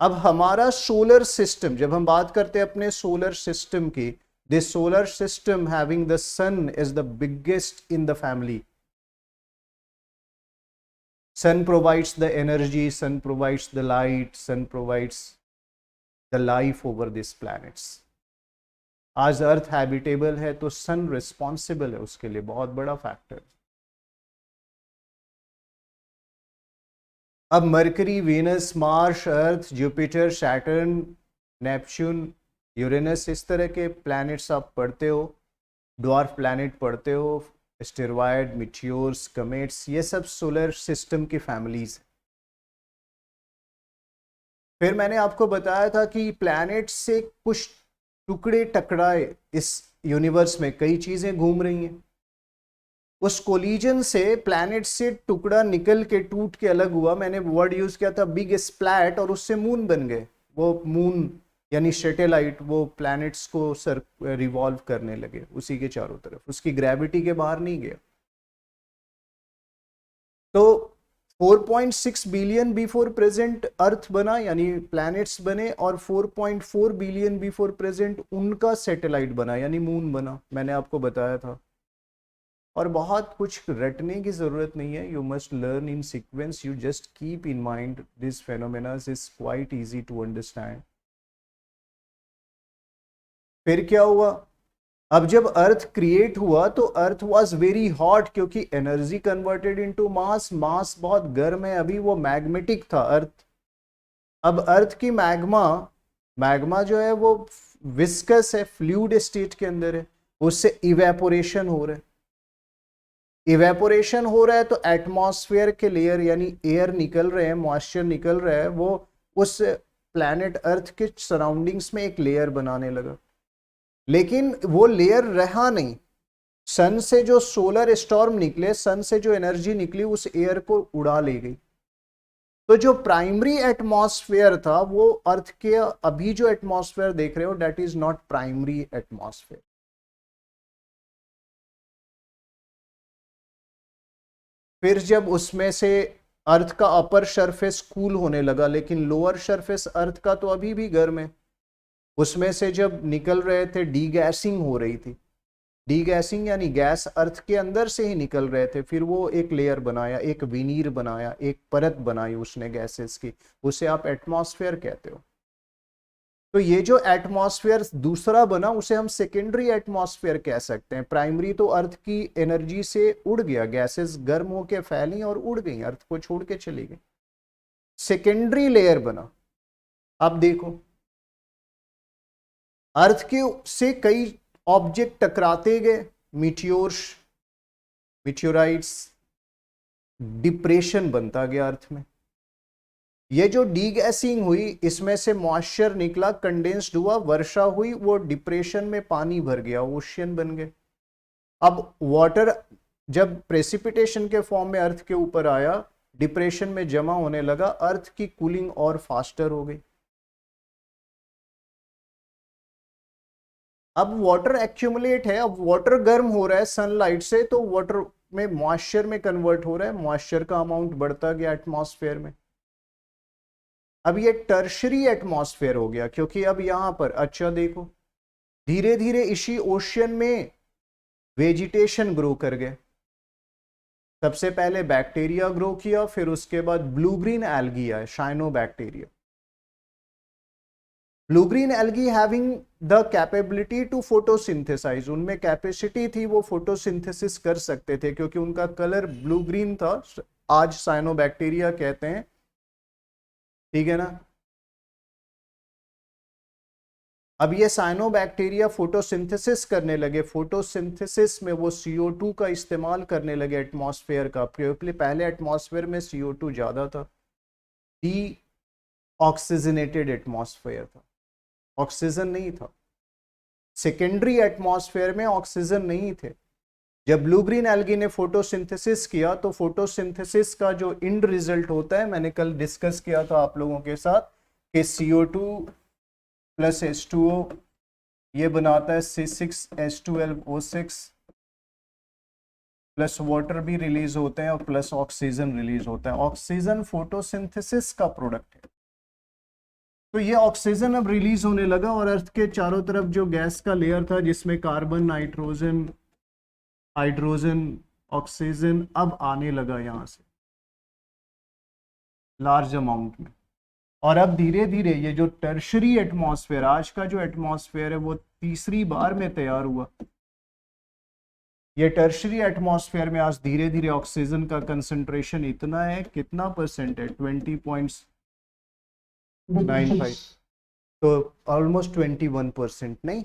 अब हमारा सोलर सिस्टम, जब हम बात करते हैं अपने सोलर सिस्टम की, this solar system having the sun is the biggest in the family. Sun provides the energy, sun provides the light, sun provides the life over this planets. आज earth habitable है तो सन responsible है उसके लिए, बहुत बड़ा factor. अब mercury, Venus, Mars, अर्थ, Jupiter, Saturn, Neptune, Uranus, इस तरह के प्लैनेट्स आप पढ़ते हो, ड्वार्फ प्लैनेट पढ़ते हो, एस्टेरॉयड, मिटियोर्स, कमेट्स, ये सब सोलर सिस्टम की फैमिलीज। फिर मैंने आपको बताया था कि प्लैनेट से कुछ टुकड़े टकराए, इस यूनिवर्स में कई चीजें घूम रही हैं। उस कोलिजन से प्लैनेट से टुकड़ा निकल के टूट के अलग हुआ, मैंने वर्ड यूज किया था बिग स्प्लैट, और उससे मून बन गए। वो मून यानी सैटेलाइट वो प्लैनेट्स को रिवॉल्व करने लगे उसी के चारों तरफ, उसकी ग्रेविटी के बाहर नहीं गया। तो 4.6 बिलियन बिफोर प्रेजेंट अर्थ बना, यानी प्लैनेट्स बने, और 4.4 बिलियन बिफोर प्रेजेंट उनका सैटेलाइट बना, यानी मून बना, मैंने आपको बताया था। और बहुत कुछ रटने की जरूरत नहीं है, you must learn in sequence, you just keep in mind this phenomena is quite easy to understand. फिर क्या हुआ, अब जब अर्थ क्रिएट हुआ तो अर्थ वाज वेरी हॉट, क्योंकि energy converted into mass, mass बहुत गर्म है, अभी वो मैग्नेटिक था अर्थ। अब अर्थ की मैग्मा जो है वो विस्कस है, फ्लूइड स्टेट के अंदर है, उससे इवेपोरेशन हो रहा है। इवेपोरेशन हो रहा है तो एटमॉस्फेयर के लेयर यानी एयर निकल रहे हैं, मॉइस्चर निकल रहा है, वो उस प्लैनेट अर्थ के सराउंडिंग्स में एक लेयर बनाने लगा, लेकिन वो लेयर रहा नहीं। सन से जो सोलर स्टॉर्म निकले, सन से जो एनर्जी निकली उस एयर को उड़ा ले गई। तो जो प्राइमरी एटमॉस्फेयर था वो अर्थ के अभी जो एटमॉस्फेयर देख रहे हो that is not primary atmosphere. फिर जब उसमें से अर्थ का अपर सरफेस कूल होने लगा, लेकिन लोअर सरफेस अर्थ का तो अभी भी गर्म है, उसमें से जब निकल रहे थे डीगैसिंग हो रही थी, डीगैसिंग यानी गैस अर्थ के अंदर से ही निकल रहे थे, फिर वो एक लेयर बनाया, एक विनीर बनाया, एक परत बनाई उसने गैसेस की, उसे आप एटमॉस्फेयर कहते हो। तो ये जो एटमॉस्फेयर दूसरा बना उसे हम सेकेंडरी एटमॉस्फेयर कह सकते हैं। प्राइमरी तो अर्थ की एनर्जी से उड़ गया, गैसेस गर्म होके फैली और उड़ गई, अर्थ को छोड़ के चली गई। सेकेंडरी लेयर बना। अब देखो अर्थ के से कई ऑब्जेक्ट टकराते गए, मीटियोर्स, मीटियोराइट्स, डिप्रेशन बनता गया अर्थ में। ये जो डीगैसिंग हुई, इसमें से मॉइस्चर निकला, कंडेंस्ड हुआ, वर्षा हुई, वो डिप्रेशन में पानी भर गया, ओशियन बन गए। अब वाटर जब प्रेसिपिटेशन के फॉर्म में अर्थ के ऊपर आया, डिप्रेशन में जमा होने लगा, अर्थ की कूलिंग और फास्टर हो गई। अब वाटर एक्यूमुलेट है, अब वाटर गर्म हो रहा है सनलाइट से, तो वाटर में मॉइस्चर में कन्वर्ट हो रहा है, मॉइस्चर का अमाउंट बढ़ता गया एटमॉस्फेयर में। अब ये टर्शरी एटमॉस्फेयर हो गया, क्योंकि अब यहां पर अच्छा देखो धीरे धीरे इसी ओशियन में वेजिटेशन ग्रो कर गए। सबसे पहले बैक्टीरिया ग्रो किया, फिर उसके बाद ब्लू ग्रीन एल्गी आए, cyanobacteria. Blue green algae having the capability to photosynthesize, उनमें कैपेसिटी थी, वो फोटोसिंथेसिस कर सकते थे क्योंकि उनका कलर ब्लू ग्रीन था, आज साइनोबैक्टीरिया कहते हैं, ठीक है ना। अब ये साइनोबैक्टीरिया फोटोसिंथेसिस करने लगे, फोटोसिंथेसिस में वो CO2 का इस्तेमाल करने लगे एटमॉस्फेयर का, क्योंकि पहले एटमॉस्फेयर में CO2 ज्यादा था, डी ऑक्सीजनेटेड एटमॉस्फेयर था, ऑक्सीजन नहीं था। सेकेंडरी एटमॉस्फेयर में ऑक्सीजन नहीं थे। जब ब्लू ग्रीन एल्गी ने फोटोसिंथेसिस किया तो फोटोसिंथेसिस का जो इंड रिजल्ट होता है, मैंने कल डिस्कस किया था आप लोगों के साथ कि CO2 प्लस H2O ये बनाता है C6H12O6 प्लस वाटर भी रिलीज होते हैं और प्लस ऑक्सीजन रिलीज होता है। ऑक्सीजन फोटोसिंथेसिस का प्रोडक्ट है। तो ये ऑक्सीजन अब रिलीज होने लगा और अर्थ के चारों तरफ जो गैस का लेयर था जिसमें कार्बन, नाइट्रोजन, हाइड्रोजन, ऑक्सीजन अब आने लगा यहां से लार्ज अमाउंट में। और अब धीरे धीरे ये जो टर्शरी एटमॉस्फेयर, आज का जो एटमॉस्फेयर है वो तीसरी बार में तैयार हुआ। ये टर्शरी एटमॉस्फेयर में आज धीरे धीरे ऑक्सीजन का कंसंट्रेशन इतना है, कितना परसेंट है, 20.95, तो ऑलमोस्ट 21%। नहीं,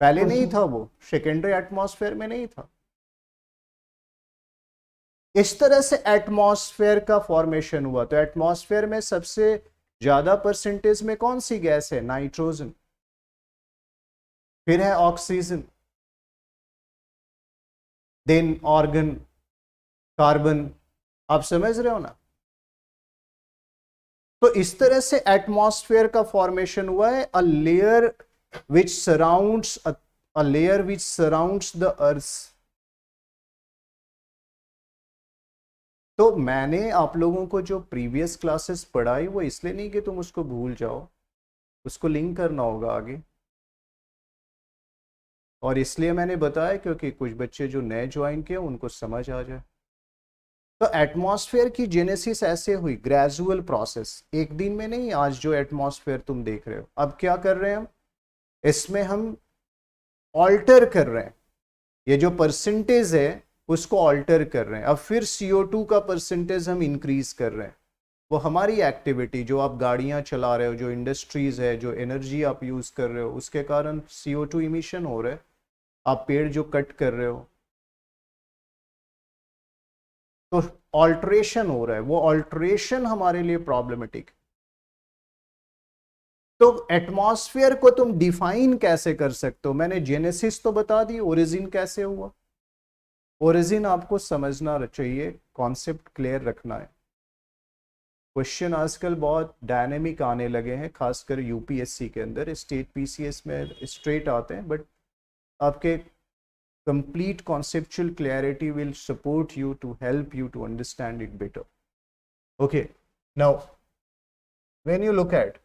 पहले नहीं था, वो सेकेंडरी एटमॉस्फेयर में नहीं था। इस तरह से एटमॉस्फेयर का फॉर्मेशन हुआ। तो एटमॉस्फेयर में सबसे ज्यादा परसेंटेज में कौन सी गैस है, नाइट्रोजन, फिर है ऑक्सीजन, देन ऑर्गन, कार्बन। आप समझ रहे हो ना। तो इस तरह से एटमॉस्फेयर का फॉर्मेशन हुआ है, a layer which surrounds a layer which surrounds the earth। तो मैंने आप लोगों को जो प्रीवियस क्लासेस पढ़ाई वो इसलिए नहीं कि तुम उसको भूल जाओ, उसको लिंक करना होगा आगे, और इसलिए मैंने बताया क्योंकि कुछ बच्चे जो नए ज्वाइन किए उनको समझ आ जाए। तो एटमॉस्फेयर की जेनेसिस ऐसे हुई, ग्रेजुअल प्रोसेस, एक दिन में नहीं। आज जो एटमॉस्फेयर तुम देख रहे हो, अब क्या कर रहे हैं हम, इसमें हम ऑल्टर कर रहे हैं, ये जो परसेंटेज है उसको ऑल्टर कर रहे हैं। अब फिर CO2 का परसेंटेज हम इंक्रीज कर रहे हैं। वो हमारी एक्टिविटी, जो आप गाड़ियां चला रहे हो, जो इंडस्ट्रीज है, जो एनर्जी आप यूज कर रहे हो, उसके कारण CO2 इमिशन हो रहा है। आप पेड़ जो कट कर रहे हो, ऑल्ट्रेशन हो रहा है, वो ऑल्ट्रेशन हमारे लिए प्रॉब्लमेटिक। तो एटमॉस्फेयर को तुम डिफाइन कैसे कर सकते हो? मैंने जेनेसिस तो बता दी, ओरिजिन कैसे हुआ, ओरिजिन आपको समझना चाहिए, कॉन्सेप्ट क्लियर रखना है। क्वेश्चन आजकल बहुत डायनेमिक आने लगे हैं, खासकर यूपीएससी के अंदर। स्टेट पीसीएस में स्ट्रेट आते हैं, बट आपके complete conceptual clarity will support you to help you to understand it better. Okay, now when you look at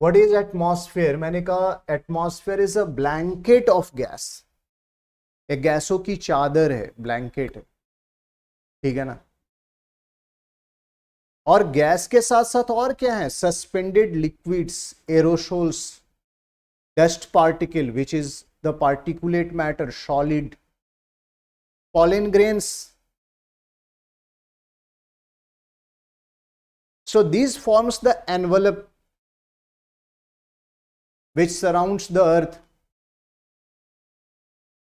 what is atmosphere, मैंने कहा atmosphere is a blanket of gas, एक गैसों की चादर है, ब्लैंकेट है, ठीक है ना। और गैस के साथ साथ और क्या है? Suspended liquids, aerosols, dust particle which is the particulate matter, solid, pollen grains. So these forms the envelope which surrounds the earth.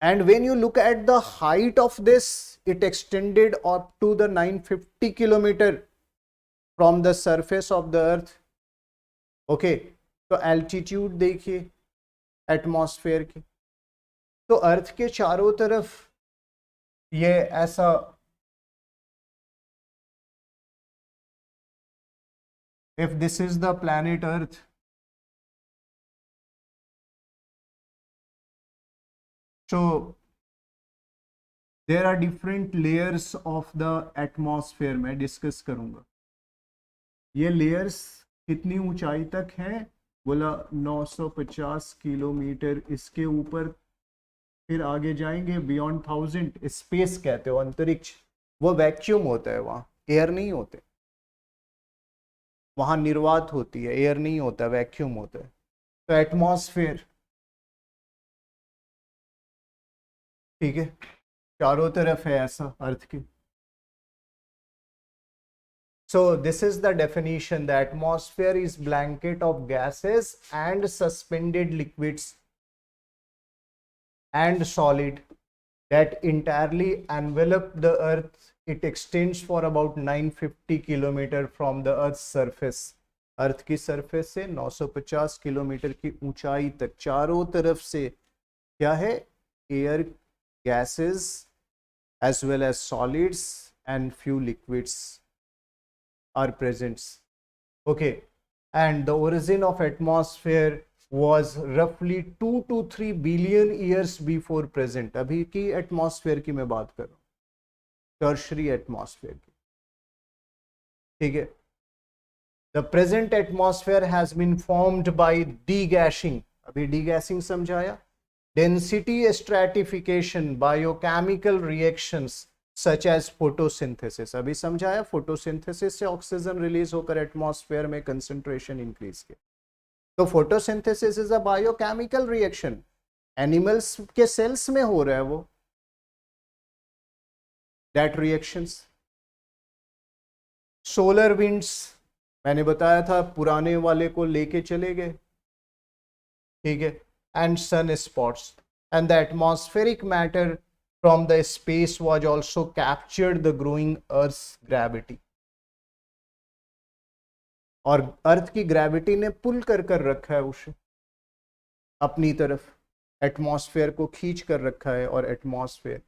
And when you look at the height of this, it extended up to the 950 kilometer from the surface of the earth. Okay, तो altitude देखिए atmosphere की, तो अर्थ के चारों तरफ ये ऐसा if this is the planet earth, so there are different layers of the atmosphere, मैं डिस्कस करूंगा। ये लेयर्स कितनी ऊंचाई तक है? बोला 950 किलोमीटर। इसके ऊपर फिर आगे जाएंगे बियॉन्ड 1000, स्पेस कहते हो, अंतरिक्ष। वो वैक्यूम होता है, वहां एयर नहीं होते, वहां निर्वात होती है, एयर नहीं होता, वैक्यूम होता है। तो एटमॉस्फेयर, ठीक है, चारों तरफ है ऐसा अर्थ के। So this is the definition: the atmosphere is blanket of gases and suspended liquids and solid that entirely envelop the earth. It extends for about 950 kilometer from the earth's surface. अर्थ की surface से 950 kilometre की ऊंचाई तक चारों तरफ से क्या है? Air, gases as well as solids and few liquids are present. Okay, and the origin of atmosphere was roughly 2 to 3 billion years before present. अभी की एटमॉस्फेयर की मैं बात कर रहा हूँ, टर्शरी एटमॉस्फेयर की, ठीक है। The present atmosphere has been formed by degashing, अभी degashing समझाया, density stratification, biochemical reactions such as photosynthesis, अभी समझाया, photosynthesis से ऑक्सीजन रिलीज होकर एटमॉस्फेयर में कंसंट्रेशन इंक्रीज किया। तो photosynthesis is a biochemical reaction, animals के सेल्स में हो रहा है वो, दैट रिएक्शंस। सोलर विंड्स मैंने बताया था, पुराने वाले को लेके चले गए, ठीक है। And sun spots and the atmospheric matter from the space was also captured the growing Earth's gravity. और अर्थ की ग्रेविटी ने पुल कर रखा है उसे अपनी तरफ, एटमॉस्फेयर को खींच कर रखा है। और atmosphere,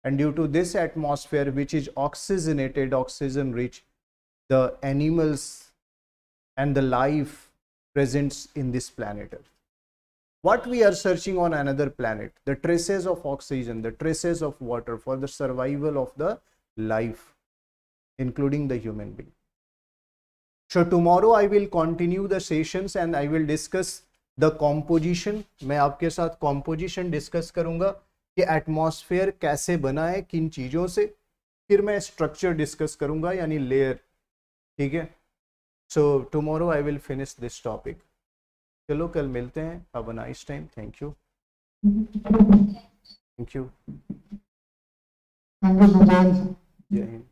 and due to this atmosphere which is oxygenated, oxygen rich, the animals and the life presents in this planet earth. What we are searching on another planet, the traces of oxygen, the traces of water for the survival of the life, including the human being. So tomorrow I will continue the sessions and I will discuss the composition. मैं आपके साथ composition discuss करूंगा कि atmosphere कैसे बना है, किन चीज़ों से। फिर मैं structure discuss करूंगा, यानी layer, ठीक है। So tomorrow I will finish this topic. चलो कल मिलते हैं। Have a nice time. Thank you, thank you, Thank you, Sujal. जय हिंद।